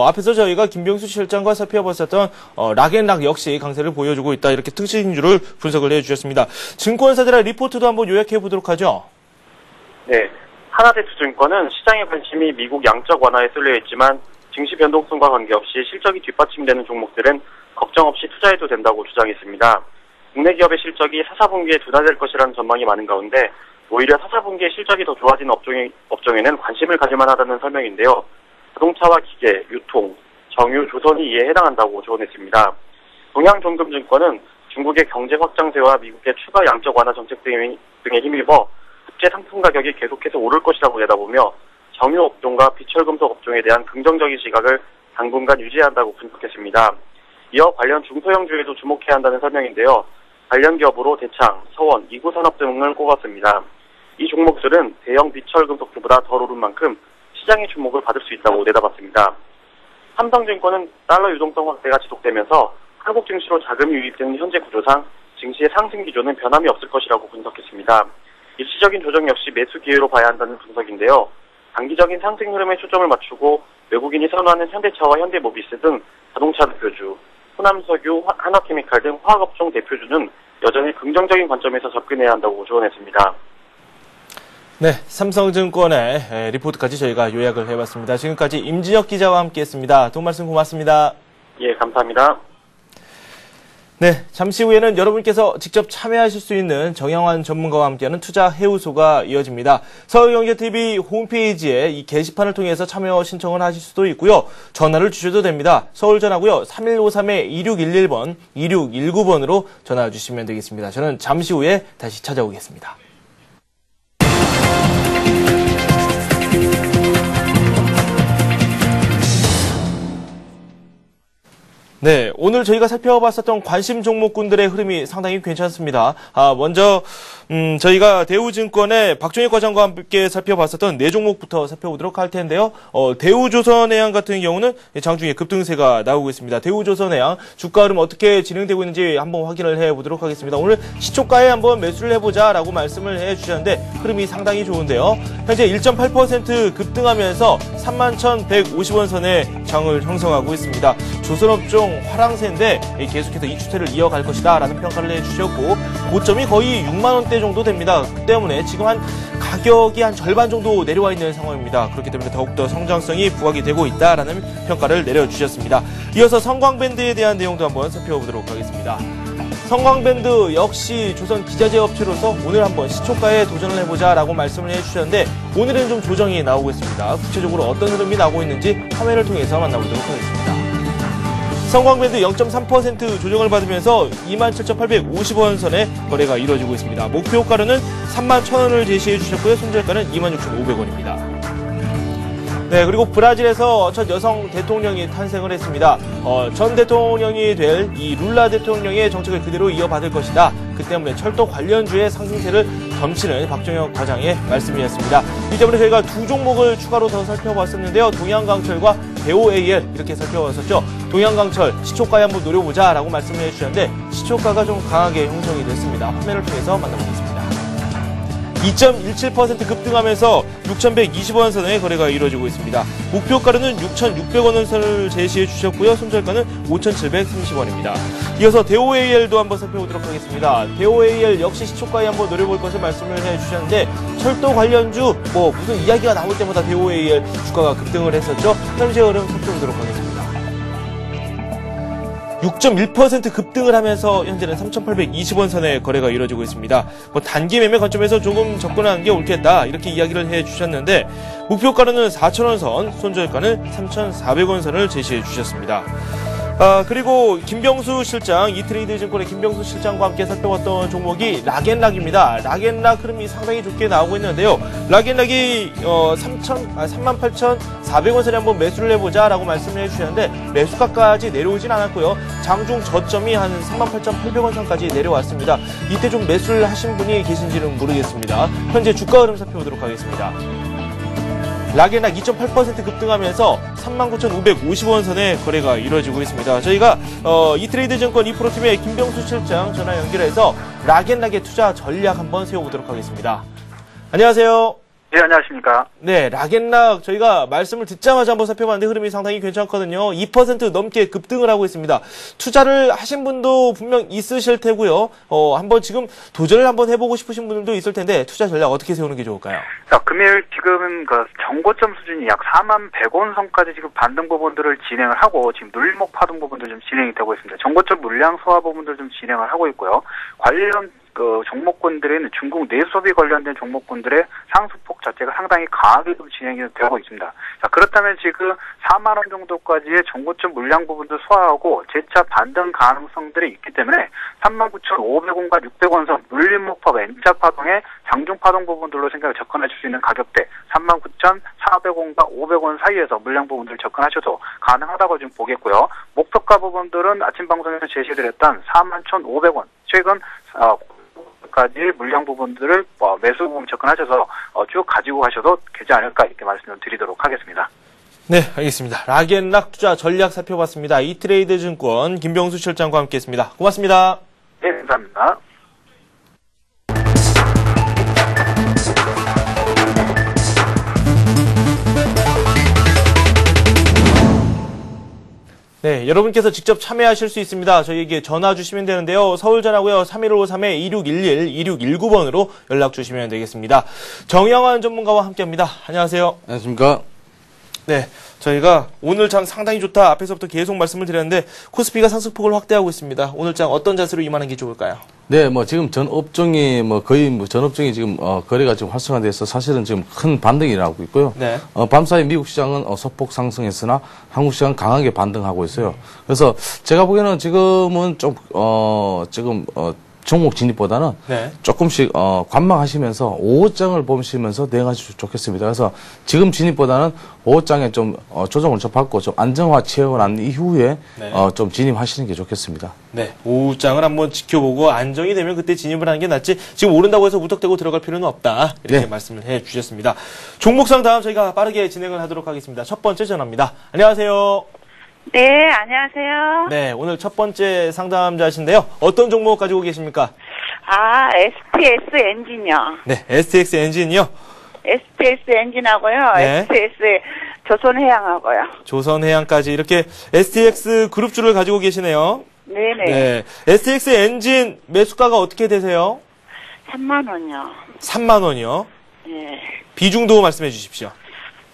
앞에서 저희가 김병수 실장과 살펴봤었던 락앤락 역시 강세를 보여주고 있다. 이렇게 특징주를 분석을 해주셨습니다. 증권사들의 리포트도 한번 요약해 보도록 하죠. 네, 하나대투증권은 시장의 관심이 미국 양적 완화에 쏠려 있지만 증시 변동성과 관계없이 실적이 뒷받침되는 종목들은 걱정 없이 투자해도 된다고 주장했습니다. 국내 기업의 실적이 4, 4분기에 둔화될 것이라는 전망이 많은 가운데 오히려 4, 4분기에 실적이 더 좋아지는 업종에는 관심을 가질만 하다는 설명인데요. 자동차와 기계, 유통, 정유, 조선이 이에 해당한다고 조언했습니다. 동양종금증권은 중국의 경제 확장세와 미국의 추가 양적 완화 정책 등에 힘입어 국제 상품 가격이 계속해서 오를 것이라고 내다보며 정유 업종과 비철금속 업종에 대한 긍정적인 시각을 당분간 유지해야 한다고 분석했습니다. 이어 관련 중소형주에도 주목해야 한다는 설명인데요. 관련 기업으로 대창, 서원, 이구산업 등을 꼽았습니다. 이 종목들은 대형 비철금속주보다 덜 오른 만큼 시장의 주목을 받을 수 있다고 내다봤습니다. 삼성증권은 달러 유동성 확대가 지속되면서 한국 증시로 자금이 유입되는 현재 구조상 증시의 상승 기조는 변함이 없을 것이라고 분석했습니다. 일시적인 조정 역시 매수 기회로 봐야 한다는 분석인데요. 단기적인 상승 흐름에 초점을 맞추고 외국인이 선호하는 현대차와 현대모비스 등 자동차 대표주, 호남석유, 한화케미칼 등 화학업종 대표주는 여전히 긍정적인 관점에서 접근해야 한다고 조언했습니다. 네, 삼성증권의 리포트까지 저희가 요약을 해봤습니다. 지금까지 임진혁 기자와 함께했습니다. 도움 말씀 고맙습니다. 예, 감사합니다. 네, 잠시 후에는 여러분께서 직접 참여하실 수 있는 정영환 전문가와 함께하는 투자 해우소가 이어집니다. 서울경제TV 홈페이지에 이 게시판을 통해서 참여 신청을 하실 수도 있고요. 전화를 주셔도 됩니다. 서울 전화고요. 3153-2611번, 2619번으로 전화 주시면 되겠습니다. 저는 잠시 후에 다시 찾아오겠습니다. 네, 오늘 저희가 살펴봤었던 관심 종목군들의 흐름이 상당히 괜찮습니다. 먼저 저희가 대우증권의 박종익 과장과 함께 살펴봤었던 4종목부터 살펴보도록 할 텐데요. 대우조선해양 같은 경우는 장중에 급등세가 나오고 있습니다. 대우조선해양 주가 흐름 어떻게 진행되고 있는지 한번 확인을 해보도록 하겠습니다. 오늘 시초가에 한번 매수를 해보자라고 말씀을 해주셨는데 흐름이 상당히 좋은데요. 현재 1.8% 급등하면서 31,150원 선에 장을 형성하고 있습니다. 조선업종 화랑세인데 계속해서 이 추세를 이어갈 것이다 라는 평가를 해주셨고 고점이 거의 6만원대 정도 됩니다. 그 때문에 지금 가격이 한 절반 정도 내려와 있는 상황입니다. 그렇기 때문에 더욱더 성장성이 부각이 되고 있다라는 평가를 내려주셨습니다. 이어서 성광밴드에 대한 내용도 한번 살펴보도록 하겠습니다. 성광밴드 역시 조선 기자재 업체로서 오늘 한번 시초가에 도전을 해보자 라고 말씀을 해주셨는데 오늘은 좀 조정이 나오고 있습니다. 구체적으로 어떤 흐름이 나오고 있는지 화면을 통해서 만나보도록 하겠습니다. 성광밴드 0.3% 조정을 받으면서 27,850원 선에 거래가 이루어지고 있습니다. 목표가로는 31,000원을 제시해 주셨고요. 손절가는 26,500원입니다. 네, 그리고 브라질에서 첫 여성 대통령이 탄생을 했습니다. 전 대통령이 될 이 룰라 대통령의 정책을 그대로 이어받을 것이다. 그 때문에 철도 관련주의 상승세를 점치는 박종혁 과장의 말씀이었습니다. 이 때문에 저희가 2종목을 추가로 더 살펴봤었는데요. 동양강철과 대오AL 이렇게 살펴봤었죠. 동양강철 시초가에 한번 노려보자 라고 말씀을 해주셨는데 시초가가 좀 강하게 형성이 됐습니다. 화면을 통해서 만나보겠습니다. 2.17% 급등하면서 6,120원 선에 거래가 이루어지고 있습니다. 목표가로는 6,600원 선을 제시해 주셨고요. 손절가는 5,730원입니다. 이어서 대오AL도 한번 살펴보도록 하겠습니다. 대오AL 역시 시초가에 한번 노려볼 것을 말씀을 해주셨는데 철도 관련주 무슨 이야기가 나올 때마다 대오AL 주가가 급등을 했었죠. 현재 흐름 살펴보도록 하겠습니다. 6.1% 급등을 하면서 현재는 3,820원 선에 거래가 이루어지고 있습니다. 단기 매매 관점에서 조금 접근하는 게 옳겠다 이렇게 이야기를 해주셨는데 목표가로는 4,000원 선, 손절가는 3,400원 선을 제시해 주셨습니다. 그리고 김병수 실장, 이트레이드 증권의 김병수 실장과 함께 살펴봤던 종목이 락앤락입니다. 락앤락 흐름이 상당히 좋게 나오고 있는데요. 락앤락이 38,400원 선에 한번 매수를 해보자 라고 말씀을 해주셨는데 매수가까지 내려오진 않았고요. 장중 저점이 한 38,800원 선까지 내려왔습니다. 이때 좀 매수를 하신 분이 계신지는 모르겠습니다. 현재 주가 흐름 살펴보도록 하겠습니다. 락앤락 2.8% 급등하면서 39,550원 선에 거래가 이루어지고 있습니다. 저희가 이트레이드 증권 이프로팀의 김병수 실장 전화 연결해서 락앤락의 투자 전략 한번 세워보도록 하겠습니다. 안녕하세요. 네, 안녕하십니까. 네, 락앤락 저희가 말씀을 듣자마자 한번 살펴봤는데 흐름이 상당히 괜찮거든요. 2% 넘게 급등을 하고 있습니다. 투자를 하신 분도 분명 있으실 테고요. 한번 지금 도전을 한번 해보고 싶으신 분들도 있을 텐데 투자 전략 어떻게 세우는 게 좋을까요? 자, 금일 지금 정고점 수준이 약 41,100원 선까지 지금 반등 부분들을 진행을 하고 지금 눌림목 파동 부분도 좀 진행이 되고 있습니다. 정고점 물량 소화 부분들 좀 진행을 하고 있고요. 관련 종목군들에는 중국 내수업이 관련된 종목군들의 상승폭 자체가 상당히 강하게 좀 진행이 되고 있습니다. 자, 그렇다면 지금 4만 원 정도까지의 정고점 물량 부분도 소화하고 재차 반등 가능성들이 있기 때문에 39,500원과 600원 선 눌림목파 N자 파동의 장중 파동 부분들로 생각을 접근하실 수 있는 가격대 39,400원과 500원 사이에서 물량 부분들을 접근하셔도 가능하다고 좀 보겠고요. 목표가 부분들은 아침 방송에서 제시해드렸던 41,500원 최근 까지 물량 부분들을 매수 부분 접근하셔서 쭉 가지고 가셔도 되지 않을까 이렇게 말씀을 드리도록 하겠습니다. 네, 알겠습니다. 락앤락 투자 전략 살펴봤습니다. 이트레이드 증권 김병수 실장과 함께했습니다. 고맙습니다. 네, 감사합니다. 네, 여러분께서 직접 참여하실 수 있습니다. 저희에게 전화 주시면 되는데요. 서울 전화고요. 3153-2611, 2619번으로 연락 주시면 되겠습니다. 정영환 전문가와 함께합니다. 안녕하세요. 안녕하십니까. 네, 저희가 오늘 장 상당히 좋다 앞에서부터 계속 말씀을 드렸는데 코스피가 상승폭을 확대하고 있습니다. 오늘 장 어떤 자세로 임하는 게 좋을까요? 네, 뭐 지금 전 업종이 거의 전 업종이 지금 거래가 지금 활성화돼서 사실은 지금 큰 반등이 일어나고 있고요. 네. 밤사이 미국 시장은 소폭 상승했으나 한국 시장은 강하게 반등하고 있어요. 그래서 제가 보기에는 지금은 좀 종목 진입보다는 네. 조금씩 관망하시면서 5호장을 보시면서 대응하시면 좋겠습니다. 그래서 지금 진입보다는 5호장에 좀 조정을 좀 받고 좀 안정화 채용을 한 이후에 네. 좀 진입하시는 게 좋겠습니다. 네, 오후장을 한번 지켜보고 안정이 되면 그때 진입을 하는 게 낫지 지금 오른다고 해서 무턱대고 들어갈 필요는 없다 이렇게 네. 말씀을 해주셨습니다. 종목상 다음 저희가 빠르게 진행을 하도록 하겠습니다. 첫 번째 전화입니다. 안녕하세요. 네, 안녕하세요. 네, 오늘 첫 번째 상담자신데요. 어떤 종목 가지고 계십니까? STS 엔진이요. 네, STX 엔진이요. STS 엔진하고요. 네. STS 조선해양하고요. 조선해양까지 이렇게 STX 그룹주를 가지고 계시네요. 네네. 네, STX 엔진 매수가가 어떻게 되세요? 3만 원이요. 3만 원이요. 네. 비중도 말씀해 주십시오.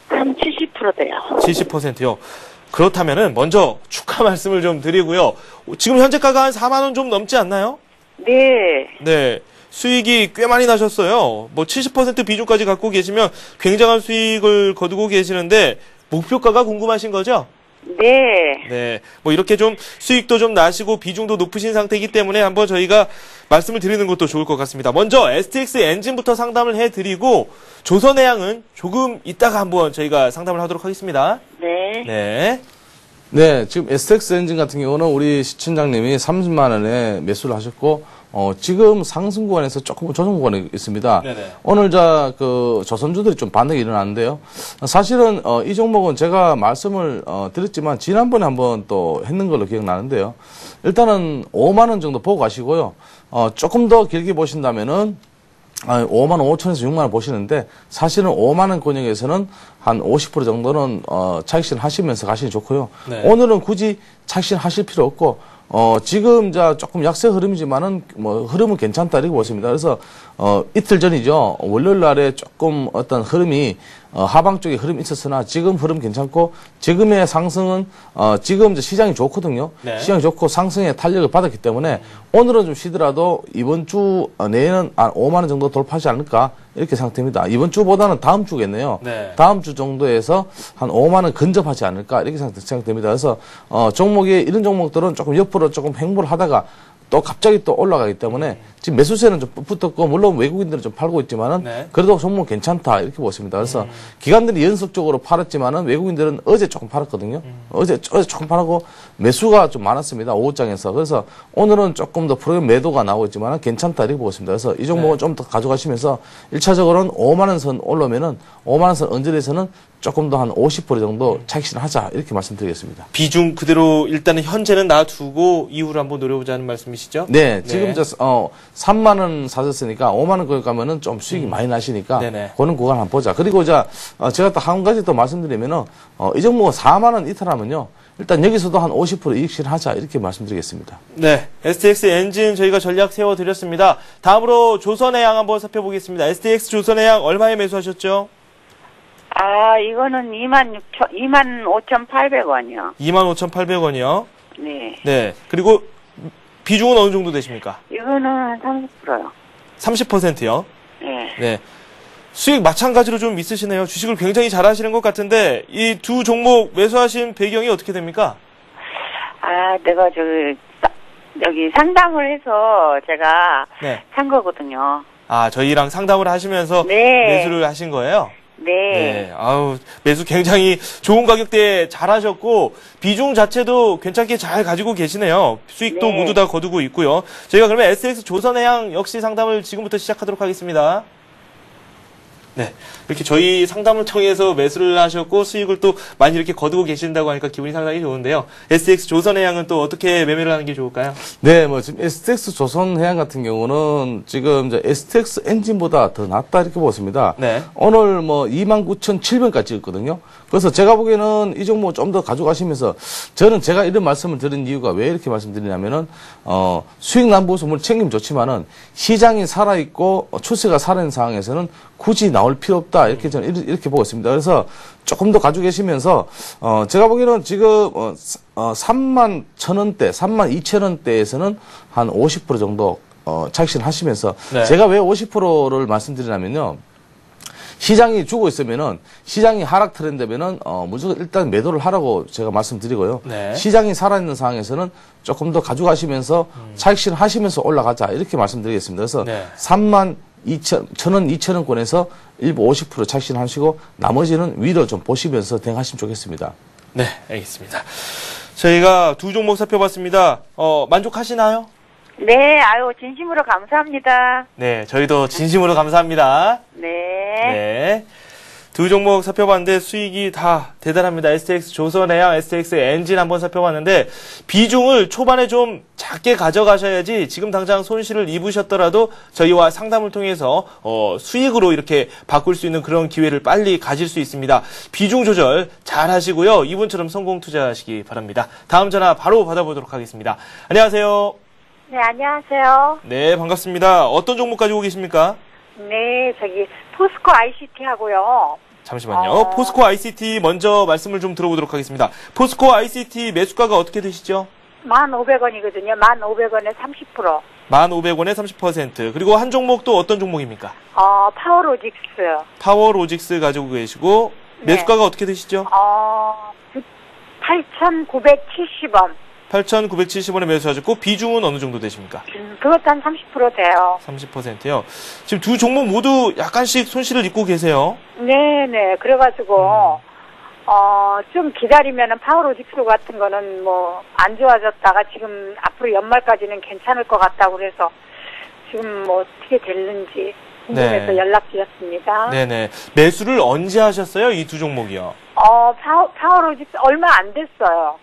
한 70% 돼요. 70%요. 그렇다면은 먼저 축하 말씀을 좀 드리고요. 지금 현재가가 한 4만 원 좀 넘지 않나요? 네. 네. 수익이 꽤 많이 나셨어요. 뭐 70% 비중까지 갖고 계시면 굉장한 수익을 거두고 계시는데 목표가가 궁금하신 거죠? 네. 네. 뭐 이렇게 좀 수익도 좀 나시고 비중도 높으신 상태이기 때문에 한번 저희가 말씀을 드리는 것도 좋을 것 같습니다. 먼저 STX 엔진부터 상담을 해드리고 조선해양은 조금 이따가 한번 저희가 상담을 하도록 하겠습니다. 네. 네. 네, 지금 STX 엔진 같은 경우는 우리 시청장님이 30만 원에 매수를 하셨고, 지금 상승 구간에서 조금 조정 구간에 있습니다. 네네. 오늘 조선주들이 좀 반등이 일어났는데요. 사실은, 이 종목은 제가 말씀을, 드렸지만, 지난번에 한번 또 했는 걸로 기억나는데요. 일단은 5만 원 정도 보고 가시고요. 조금 더 길게 보신다면은, 5만 5천에서 6만 원 보시는데 사실은 5만 원 권역에서는 한 50% 정도는 차익실 하시면서 가시는 게 좋고요. 네. 오늘은 굳이 차익실 하실 필요 없고 지금 조금 약세 흐름이지만은 뭐 흐름은 괜찮다 이렇게 보십니다. 그래서 이틀 전이죠. 월요일 날에 조금 어떤 흐름이 하방 쪽에 흐름이 있었으나 지금 흐름 괜찮고 지금의 상승은 지금 이제 시장이 좋거든요. 네. 시장이 좋고 상승의 탄력을 받았기 때문에 오늘은 좀 쉬더라도 이번 주 내에는 한 5만 원 정도 돌파하지 않을까 이렇게 생각됩니다. 이번 주보다는 다음 주겠네요. 네. 다음 주 정도에서 한 5만 원 근접하지 않을까 이렇게 생각됩니다. 그래서 종목이 이런 종목들은 조금 옆으로 조금 횡보를 하다가 또 갑자기 또 올라가기 때문에 지금 매수세는 좀 붙었고 물론 외국인들은 좀 팔고 있지만은 네. 그래도 종목 괜찮다 이렇게 보십니다. 그래서 기관들이 연속적으로 팔았지만은 외국인들은 어제 조금 팔았거든요. 어제 조금 팔고 매수가 좀 많았습니다. 5호장에서. 그래서 오늘은 조금 더 프로그램 매도가 나오고 있지만은 괜찮다 이렇게 보고 있습니다. 그래서 이 종목은 네. 좀 더 가져가시면서 1차적으로는 5만 원 선 올라오면은 5만 원 선 언저리에서는 조금 더 한 50% 정도 차익실 하자 이렇게 말씀드리겠습니다. 비중 그대로 일단은 현재는 놔두고 이후로 한번 노려보자는 말씀이시죠? 네, 지금 네. 3만 원 사셨으니까 5만 원 거기 가면은 좀 수익이 많이 나시니까 네네. 그런 구간 한번 보자. 그리고 제가 또 한 가지 또 말씀드리면은 이 종목은 4만 원 이탈하면요. 일단 여기서도 한 50% 이익실 하자 이렇게 말씀드리겠습니다. 네, STX 엔진 저희가 전략 세워드렸습니다. 다음으로 조선해양 한번 살펴보겠습니다. STX 조선해양 얼마에 매수하셨죠? 이거는 25,800원이요. 25,800원이요. 네. 네, 그리고 비중은 어느 정도 되십니까? 이거는 30%요. 30%요. 네. 네. 수익 마찬가지로 좀 있으시네요. 주식을 굉장히 잘 하시는 것 같은데 이 두 종목 매수하신 배경이 어떻게 됩니까? 내가 여기 상담을 해서 제가 네. 산 거거든요. 저희랑 상담을 하시면서 네. 매수를 하신 거예요? 네. 네. 매수 굉장히 좋은 가격대에 잘 하셨고, 비중 자체도 괜찮게 잘 가지고 계시네요. 수익도 네. 모두 다 거두고 있고요. 저희가 그러면 STX 조선해양 역시 상담을 지금부터 시작하도록 하겠습니다. 네. 이렇게 저희 상담을 통해서 매수를 하셨고, 수익을 또 많이 이렇게 거두고 계신다고 하니까 기분이 상당히 좋은데요. STX 조선해양은 또 어떻게 매매를 하는 게 좋을까요? 네, 지금 STX 조선해양 같은 경우는 지금 이제 STX 엔진보다 더 낫다 이렇게 보습니다. 네. 오늘 29,700원까지 찍었거든요. 그래서 제가 보기에는 이 종목 좀 더 가져가시면서 저는 제가 이런 말씀을 드린 이유가 왜 이렇게 말씀드리냐면은 수익 남부에서 물론 챙기면 좋지만은 시장이 살아있고 추세가 살아있는 상황에서는 굳이 나올 필요 없다. 이렇게 저는 이렇게 보고 있습니다. 그래서 조금 더 가지고 계시면서, 제가 보기에는 지금, 3만 1,000원대, 3만 2,000원대에서는 한 50% 정도, 착신 하시면서, 네. 제가 왜 50%를 말씀드리냐면요. 시장이 죽어 있으면은, 시장이 하락 트렌드면은, 무조건 일단 매도를 하라고 제가 말씀드리고요. 네. 시장이 살아있는 상황에서는 조금 더 가져가시면서, 차익 하시면서 올라가자. 이렇게 말씀드리겠습니다. 그래서, 네. 3만 1,000원, 2,000원권에서 일부 50% 착신하시고 나머지는 위로 좀 보시면서 대응하시면 좋겠습니다. 네, 알겠습니다. 저희가 두 종목 살펴봤습니다. 만족하시나요? 네, 아유, 진심으로 감사합니다. 네, 저희도 진심으로 감사합니다. 네. 네. 두 종목 살펴봤는데 수익이 다 대단합니다. STX 조선해양, STX 엔진 한번 살펴봤는데 비중을 초반에 좀 작게 가져가셔야지 지금 당장 손실을 입으셨더라도 저희와 상담을 통해서 수익으로 이렇게 바꿀 수 있는 그런 기회를 빨리 가질 수 있습니다. 비중 조절 잘 하시고요. 이분처럼 성공 투자하시기 바랍니다. 다음 전화 바로 받아보도록 하겠습니다. 안녕하세요. 네, 안녕하세요. 네, 반갑습니다. 어떤 종목 가지고 계십니까? 네, 저기, 포스코 ICT 하고요. 잠시만요. 포스코 ICT 먼저 말씀을 좀 들어보도록 하겠습니다. 포스코 ICT 매수가가 어떻게 되시죠? 1,500원이거든요. 1,500원에 30%. 1,500원에 30%. 그리고 한 종목도 어떤 종목입니까? 파워로직스. 파워로직스 가지고 계시고 네. 매수가가 어떻게 되시죠? 8,970원. 8,970원에 매수하셨고 비중은 어느 정도 되십니까? 그것도 한 30% 돼요. 30%요. 지금 두 종목 모두 약간씩 손실을 입고 계세요. 네네. 그래가지고, 좀 기다리면은 파워로직스 같은 거는 뭐, 안 좋아졌다가 지금 앞으로 연말까지는 괜찮을 것 같다고 그래서 지금 뭐 어떻게 됐는지 궁금해서 네. 연락드렸습니다. 네네. 매수를 언제 하셨어요? 이 두 종목이요. 파워로직스 얼마 안 됐어요.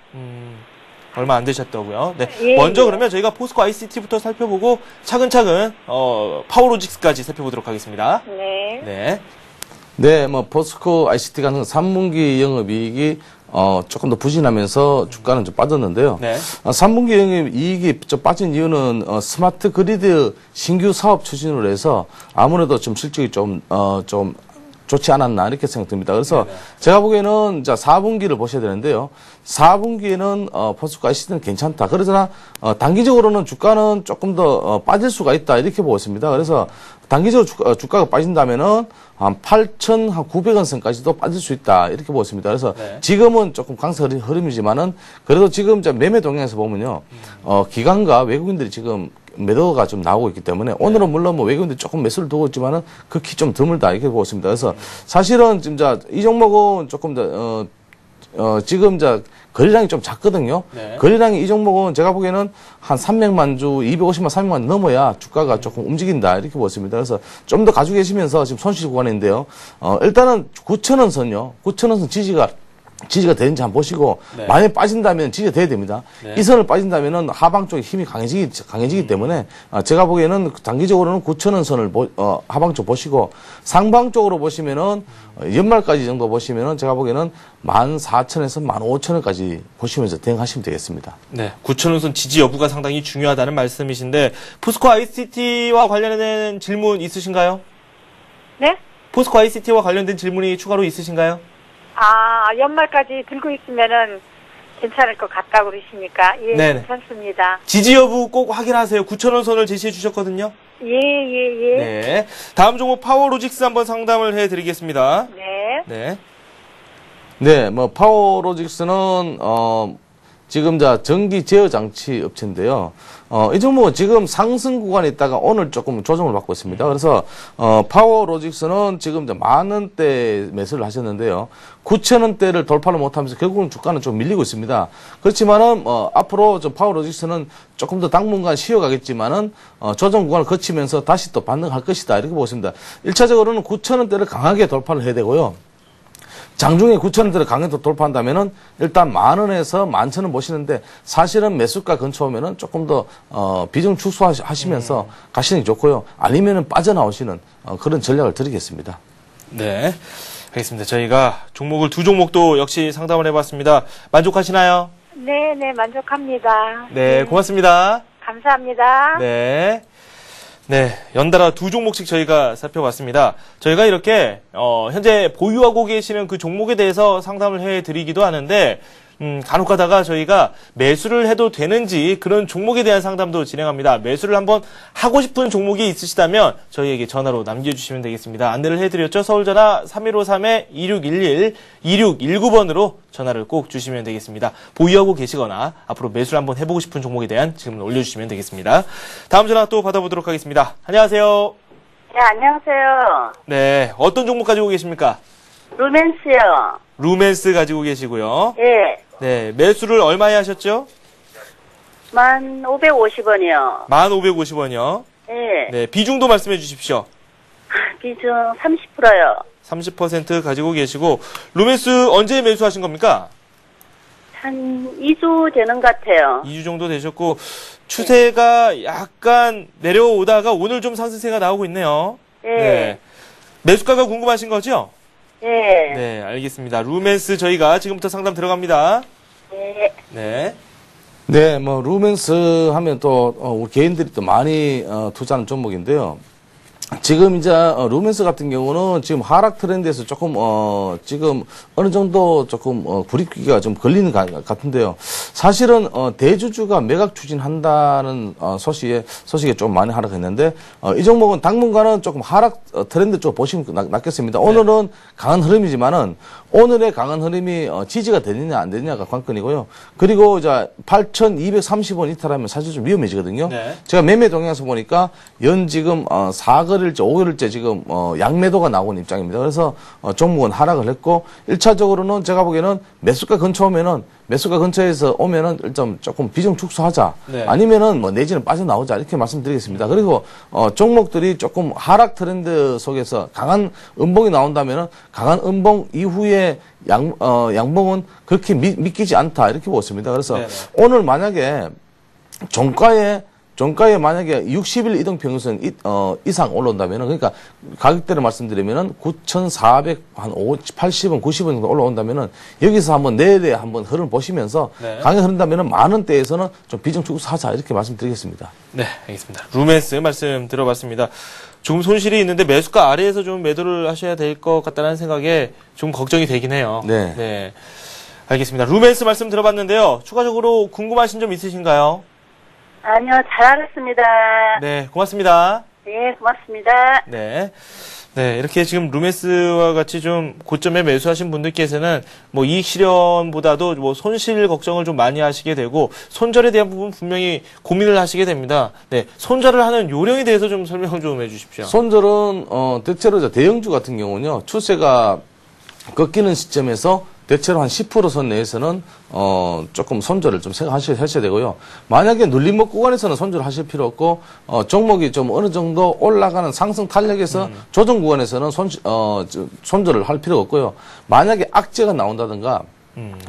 얼마 안 되셨다고요? 네. 예, 먼저 예. 그러면 저희가 포스코 ICT부터 살펴보고 차근차근 파워로직스까지 살펴보도록 하겠습니다. 네. 네. 네, 뭐 포스코 ICT 같은 3분기 영업이익이 조금 더 부진하면서 주가는 좀 빠졌는데요. 네. 3분기 영업이익이 좀 빠진 이유는 스마트 그리드 신규 사업 추진으로 해서 아무래도 좀 실적이 좀 좋지 않았나 이렇게 생각됩니다. 그래서 네네. 제가 보기에는 자 4분기를 보셔야 되는데요. 4분기에는 포스코 ICT는 괜찮다. 그러나 단기적으로는 주가는 조금 더 빠질 수가 있다 이렇게 보고 있습니다. 그래서 단기적으로 주가가 빠진다면은 한 8,900원 선까지도 빠질 수 있다 이렇게 보고 있습니다. 그래서 네. 지금은 조금 강세 흐름이지만은 그래도 지금 이제 매매 동향에서 보면요, 기관과 외국인들이 지금 매도가 좀 나오고 있기 때문에 오늘은 물론 뭐 외국인들이 조금 매수를 두고 있지만은 극히 좀 드물다 이렇게 보고 있습니다. 그래서 사실은 지금 이 종목은 조금 더 지금 거래량이 좀 작거든요. 네. 거래량이 이 종목은 제가 보기에는 한 300만 주, 250만, 300만 넘어야 주가가 조금 움직인다 이렇게 보습니다. 그래서 좀 더 가지고 계시면서 지금 손실 구간인데요. 일단은 9,000원 선요. 9,000원 선 지지가 되는지 한번 보시고, 네. 만약에 빠진다면 지지가 돼야 됩니다. 네. 이 선을 빠진다면은 하방 쪽에 힘이 강해지기 때문에, 제가 보기에는 단기적으로는 9,000원 선을 하방 쪽 보시고, 상방 쪽으로 보시면은, 연말까지 정도 보시면은 제가 보기에는 14,000원에서 15,000원까지 보시면서 대응하시면 되겠습니다. 네. 9,000원선 지지 여부가 상당히 중요하다는 말씀이신데, 포스코 ICT와 관련된 질문 있으신가요? 네? 포스코 ICT와 관련된 질문이 추가로 있으신가요? 연말까지 들고 있으면은 괜찮을 것 같다고 그러시니까. 예, 네네. 괜찮습니다. 지지 여부 꼭 확인하세요. 9,000원 선을 제시해 주셨거든요. 예. 네. 다음 종목 파워로직스 한번 상담을 해드리겠습니다. 네. 네. 네, 뭐 파워로직스는 지금 전기 제어 장치 업체인데요. 이 종목은 지금 상승 구간에 있다가 오늘 조금 조정을 받고 있습니다. 그래서 파워로직스는 지금 10,000원대 매수를 하셨는데요. 9,000원대를 돌파를 못하면서 결국은 주가는 좀 밀리고 있습니다. 그렇지만은 앞으로 파워로직스는 조금 더 당분간 쉬어가겠지만은 조정 구간을 거치면서 다시 또 반등할 것이다 이렇게 보고 있습니다. 1차적으로는 9,000원대를 강하게 돌파를 해야 되고요. 장중에 9,000원대를 강하게 돌파한다면은 일단 10,000원에서 11,000원 보시는데 사실은 매수가 근처 오면은 조금 더 비중 축소하시면서 가시는 게 좋고요. 아니면은 빠져나오시는 그런 전략을 드리겠습니다. 네. 알겠습니다. 저희가 두 종목도 역시 상담을 해봤습니다. 만족하시나요? 네, 만족합니다. 네, 고맙습니다. 감사합니다. 네. 네, 연달아 두 종목씩 저희가 살펴봤습니다. 저희가 이렇게 현재 보유하고 계시는 그 종목에 대해서 상담을 해드리기도 하는데 간혹 가다가 저희가 매수를 해도 되는지 그런 종목에 대한 상담도 진행합니다. 매수를 한번 하고 싶은 종목이 있으시다면 저희에게 전화로 남겨주시면 되겠습니다. 안내를 해드렸죠. 서울전화 3153-2611, 2619번으로 전화를 꼭 주시면 되겠습니다. 보유하고 계시거나 앞으로 매수를 한번 해보고 싶은 종목에 대한 질문을 올려주시면 되겠습니다. 다음 전화 또 받아보도록 하겠습니다. 안녕하세요. 네, 안녕하세요. 네, 어떤 종목 가지고 계십니까? 루멘스요. 루멘스 가지고 계시고요. 예. 네, 매수를 얼마에 하셨죠? 1,550원이요. 1,550원이요. 예. 네, 비중도 말씀해 주십시오. 비중 30%요. 30% 가지고 계시고, 루멘스 언제 매수하신 겁니까? 한 2주 되는 것 같아요. 2주 정도 되셨고, 추세가 약간 내려오다가 오늘 좀 상승세가 나오고 있네요. 예. 네. 매수가가 궁금하신 거죠? 예. 네, 알겠습니다. 루멘스 저희가 지금부터 상담 들어갑니다. 예. 네. 네, 뭐 루멘스 하면 또 우리 개인들이 또 많이 투자하는 종목인데요. 지금 이제 루멘스 같은 경우는 지금 하락 트렌드에서 조금 지금 어느 정도 조금 불입기가 좀 걸리는 것 같은데요. 사실은 대주주가 매각 추진한다는 소식에 좀 많이 하락했는데 이 종목은 당분간은 조금 하락 트렌드 쪽 보시면 낫겠습니다. 오늘은 강한 흐름이지만은 오늘의 강한 흐름이 지지가 되느냐 안 되느냐가 관건이고요. 그리고 이제 8,230원 이탈하면 사실 좀 위험해지거든요. 네. 제가 매매 동향에서 보니까 연 지금 4거래일째, 5개월째 지금 양매도가 나오는 입장입니다. 그래서 종목은 하락을 했고 1차적으로는 제가 보기에는 매수가 근처에서 오면은 일단 조금 비중 축소하자. 네. 아니면은 뭐 내지는 빠져나오자 이렇게 말씀드리겠습니다. 그리고 종목들이 조금 하락 트렌드 속에서 강한 음봉이 나온다면은 강한 음봉 이후에 양봉은 그렇게 믿기지 않다 이렇게 보습니다. 그래서 네네. 오늘 오늘 만약에 종가에 만약에 60일 이동평균선 이상 올라온다면은, 그러니까 가격대를 말씀드리면은 9,480원, 90원 정도 올라온다면은 여기서 한번 내일에 한번 흐름 보시면서 네. 강하게 흐른다면은 만 원대에서는 좀 비중 축소하자 이렇게 말씀드리겠습니다. 네, 알겠습니다. 루멘스 말씀 들어봤습니다. 조금 손실이 있는데 매수가 아래에서 좀 매도를 하셔야 될 것 같다는 생각에 좀 걱정이 되긴 해요. 네. 알겠습니다. 루멘스 말씀 들어봤는데요. 추가적으로 궁금하신 점 있으신가요? 아니요, 잘 알았습니다. 네, 고맙습니다. 예, 고맙습니다. 네. 네, 이렇게 지금 루멘스와 같이 좀 고점에 매수하신 분들께서는 뭐 이익 실현보다도 뭐 손실 걱정을 좀 많이 하시게 되고 손절에 대한 부분 분명히 고민을 하시게 됩니다. 네, 손절을 하는 요령에 대해서 좀 설명 좀 해주십시오. 손절은 대체로 대형주 같은 경우는요, 추세가 꺾이는 시점에서 대체로 한 10% 선 내에서는 조금 손절을 좀 하셔야 되고요. 만약에 눌림목 구간에서는 손절을 하실 필요 없고 종목이 좀 어느 정도 올라가는 상승 탄력에서 조정 구간에서는 손절을 할 필요가 없고요. 만약에 악재가 나온다든가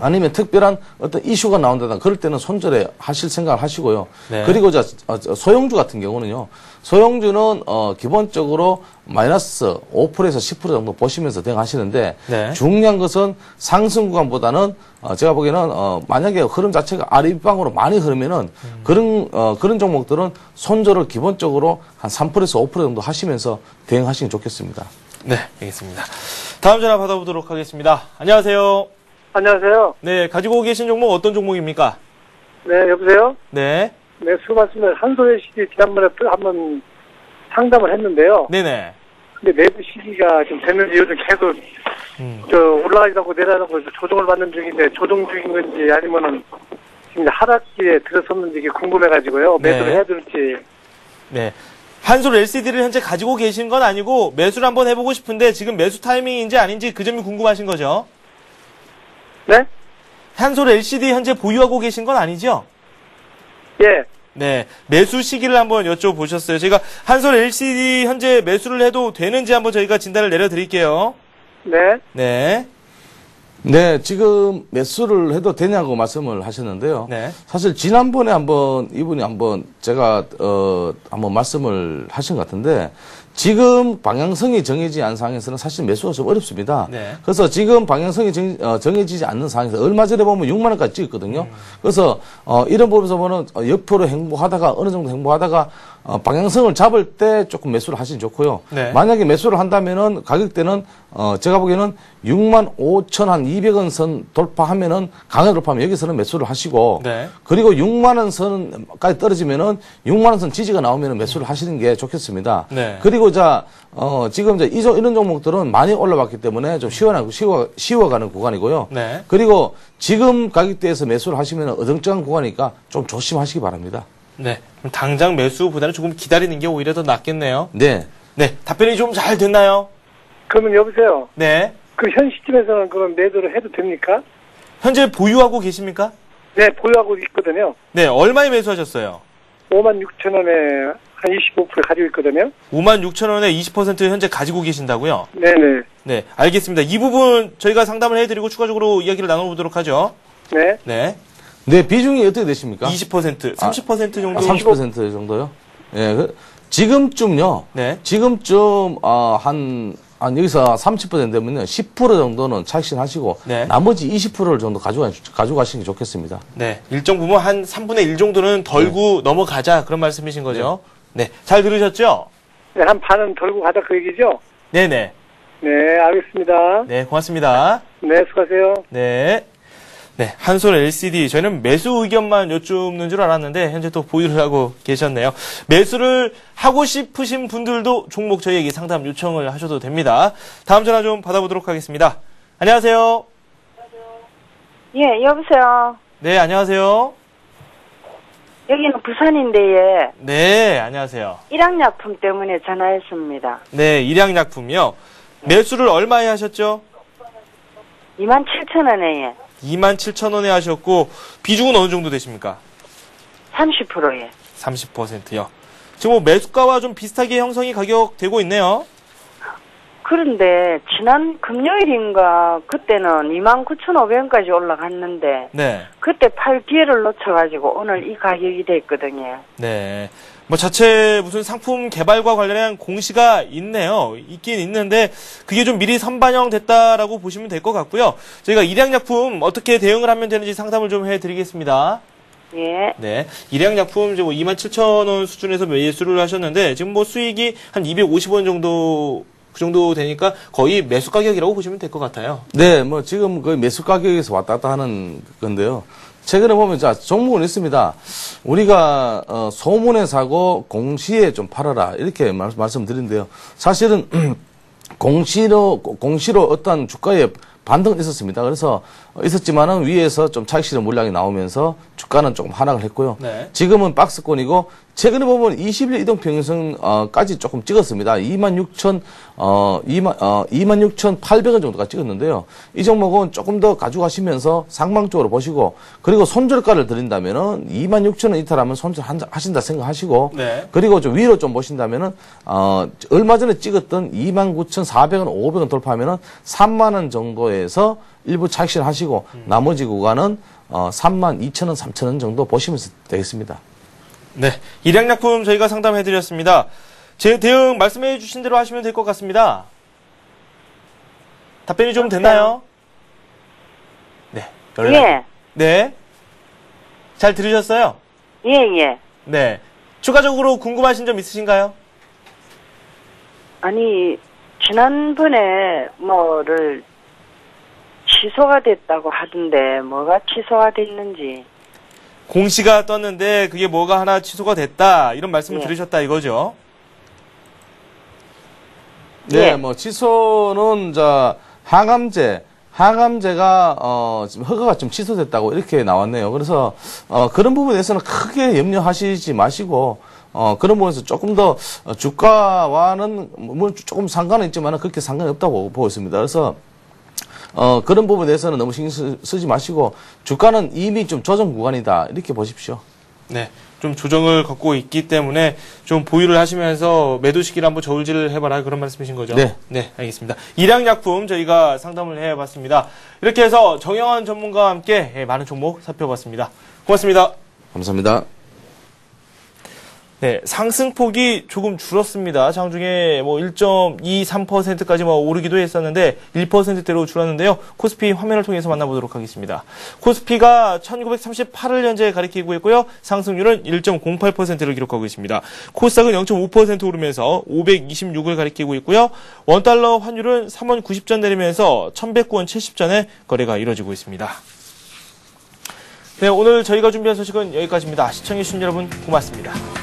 아니면 특별한 어떤 이슈가 나온다든가 그럴 때는 손절에 하실 생각을 하시고요. 네. 그리고 소형주 같은 경우는요. 소형주는 기본적으로 마이너스 5%에서 10% 정도 보시면서 대응하시는데 네. 중요한 것은 상승 구간보다는 제가 보기에는 만약에 흐름 자체가 아래 입방으로 많이 흐르면은 그런 종목들은 손절을 기본적으로 한 3%에서 5% 정도 하시면서 대응하시는 게 좋겠습니다. 네, 알겠습니다. 다음 전화 받아보도록 하겠습니다. 안녕하세요. 안녕하세요. 네, 가지고 계신 종목 어떤 종목입니까? 네, 여보세요? 네. 네, 수고 많습니다. 한솔의 시기 지난번에 한번 상담을 했는데요. 네네. 근데 매도 시기가 좀 됐는지 요즘 계속 올라가지도 않고 내려가고 조정을 받는 중인데 조정 중인 건지 아니면은 지금 하락기에 들어섰는지 이게 궁금해가지고요. 매도를 네. 해야 될지. 네. 한솔 LCD를 현재 가지고 계신 건 아니고 매수를 한번 해보고 싶은데 지금 매수 타이밍인지 아닌지 그 점이 궁금하신 거죠? 네? 한솔 LCD 현재 보유하고 계신 건 아니죠? 예. 네. 매수 시기를 한번 여쭤보셨어요. 제가 한솔 LCD 현재 매수를 해도 되는지 한번 저희가 진단을 내려드릴게요. 네. 네. 네, 지금 매수를 해도 되냐고 말씀을 하셨는데요. 네. 사실 지난번에 이분이 한번 제가 한번 말씀을 하신 것 같은데 지금 방향성이 정해지지 않은 상황에서는 사실 매수가 좀 어렵습니다. 네. 그래서 지금 방향성이 정해지지 않는 상황에서 얼마 전에 보면 6만 원까지 찍었거든요. 그래서 이런 부분에서 보면 옆으로 행보하다가 어느 정도 행보하다가 방향성을 잡을 때 조금 매수를 하시면 좋고요. 네. 만약에 매수를 한다면은 가격대는 제가 보기에는 65,200원 선 돌파하면은 강하게 돌파하면 여기서는 매수를 하시고 네. 그리고 6만 원 선까지 떨어지면은 6만 원 선 지지가 나오면은 매수를 하시는 게 좋겠습니다. 네. 그리고 지금 이런 종목들은 많이 올라왔기 때문에 좀 쉬워가는 구간이고요. 네. 그리고 지금 가격대에서 매수를 하시면 어정쩡한 구간이니까 좀 조심하시기 바랍니다. 네. 그럼 당장 매수보다는 조금 기다리는 게 오히려 더 낫겠네요. 네. 네. 답변이 좀 잘 됐나요? 그러면 여보세요. 네. 그 현 시점에서는 그럼 매도를 해도 됩니까? 현재 보유하고 계십니까? 네, 보유하고 있거든요. 네. 얼마에 매수하셨어요? 56,000원에 한 25% 가지고 있거든요. 56,000원에 20% 현재 가지고 계신다고요? 네네. 네. 알겠습니다. 이 부분 저희가 상담을 해드리고 추가적으로 이야기를 나눠보도록 하죠. 네. 네. 네, 비중이 어떻게 되십니까? 20%, 30% 정도? 30% 정도요? 예, 지금쯤요. 네. 지금쯤, 여기서 30% 되면요. 10% 정도는 착신하시고, 네. 나머지 20%를 정도 가져가시는 게 좋겠습니다. 네. 일정 부분 한 3분의 1 정도는 덜고 넘어가자. 그런 말씀이신 거죠? 네. 잘 들으셨죠? 네, 한 반은 덜고 가자 그 얘기죠? 네네. 네, 알겠습니다. 네. 고맙습니다. 네, 수고하세요. 네. 네. 한솔 LCD. 저희는 매수 의견만 여쭙는 줄 알았는데, 현재 또 보유를 하고 계셨네요. 매수를 하고 싶으신 분들도 종목 저희에게 상담 요청을 하셔도 됩니다. 다음 전화 좀 받아보도록 하겠습니다. 안녕하세요. 예, 여보세요. 네, 안녕하세요. 여기는 부산인데, 예. 네, 안녕하세요. 일학약품 때문에 전화했습니다. 네, 일양약품이요. 매수를 얼마에 하셨죠? 27,000원에, 27,000원에 하셨고, 비중은 어느 정도 되십니까? 30%에. 30%요. 지금 뭐 매수가와 좀 비슷하게 형성이 가격 되고 있네요. 그런데, 지난 금요일인가, 그때는 29,500원까지 올라갔는데, 네. 그때 팔 기회를 놓쳐가지고 오늘 이 가격이 됐거든요. 네. 뭐 자체 무슨 상품 개발과 관련한 공시가 있네요. 있긴 있는데 그게 좀 미리 선반영됐다라고 보시면 될 것 같고요. 저희가 일양약품 어떻게 대응을 하면 되는지 상담을 좀 해드리겠습니다. 예. 네. 일양약품 이제 뭐 27,000원 수준에서 매수를 하셨는데 지금 뭐 수익이 한 250원 정도 그 정도 되니까 거의 매수 가격이라고 보시면 될 것 같아요. 네, 뭐 지금 그 매수 가격에서 왔다 갔다 하는 건데요. 최근에 보면 종목은 있습니다. 우리가 소문에 사고 공시에 좀 팔아라 이렇게 말씀드린데요. 사실은 공시로 어떤 주가에 반등은 있었습니다. 그래서 있었지만은 위에서 좀 차익 실현 물량이 나오면서 주가는 조금 하락을 했고요. 네. 지금은 박스권이고 최근에 보면 20일 이동 평균선까지 조금 찍었습니다. 26,800원 정도까지 찍었는데요. 이 종목은 조금 더 가져가시면서 상방적으로 보시고 그리고 손절가를 드린다면은 26,000원 이탈하면 손절하신다 생각하시고 네. 그리고 좀 위로 좀 보신다면은 얼마 전에 찍었던 29,400원, 500원 돌파하면은 3만 원 정도에서 일부 차익 실현하시고 나머지 구간은 32,000원, 3,000원 정도 보시면 되겠습니다. 네. 일양약품 저희가 상담해드렸습니다. 제 대응 말씀해 주신 대로 하시면 될 것 같습니다. 답변이 좀 됐나요? 네. 예. 네. 잘 들으셨어요? 예, 예. 네. 추가적으로 궁금하신 점 있으신가요? 아니, 지난번에 취소가 됐다고 하던데, 뭐가 취소가 됐는지. 공시가 떴는데 그게 뭐가 하나 취소가 됐다 이런 말씀을 예. 들으셨다 이거죠? 네, 예. 뭐 취소는 항암제가 지금 허가가 좀 취소됐다고 이렇게 나왔네요. 그래서 그런 부분에서는 크게 염려하시지 마시고 그런 부분에서 조금 더 주가와는 뭐 조금 상관은 있지만 그렇게 상관이 없다고 보고 있습니다. 그래서 그런 부분에서는 너무 신경 쓰지 마시고 주가는 이미 좀 조정 구간이다 이렇게 보십시오. 네. 좀 조정을 갖고 있기 때문에 좀 보유를 하시면서 매도 시기를 한번 저울질을 해봐라 그런 말씀이신 거죠? 네. 네, 알겠습니다. 일양약품 저희가 상담을 해봤습니다. 이렇게 해서 정영환 전문가와 함께 많은 종목 살펴봤습니다. 고맙습니다. 감사합니다. 네, 상승폭이 조금 줄었습니다. 장중에 뭐 1.23%까지 뭐 오르기도 했었는데 1%대로 줄었는데요. 코스피 화면을 통해서 만나보도록 하겠습니다. 코스피가 1938을 현재 가리키고 있고요. 상승률은 1.08%를 기록하고 있습니다. 코스닥은 0.5% 오르면서 526을 가리키고 있고요. 원달러 환율은 3원 90전 내리면서 1109원 70전에 거래가 이루어지고 있습니다. 네, 오늘 저희가 준비한 소식은 여기까지입니다. 시청해주신 여러분 고맙습니다.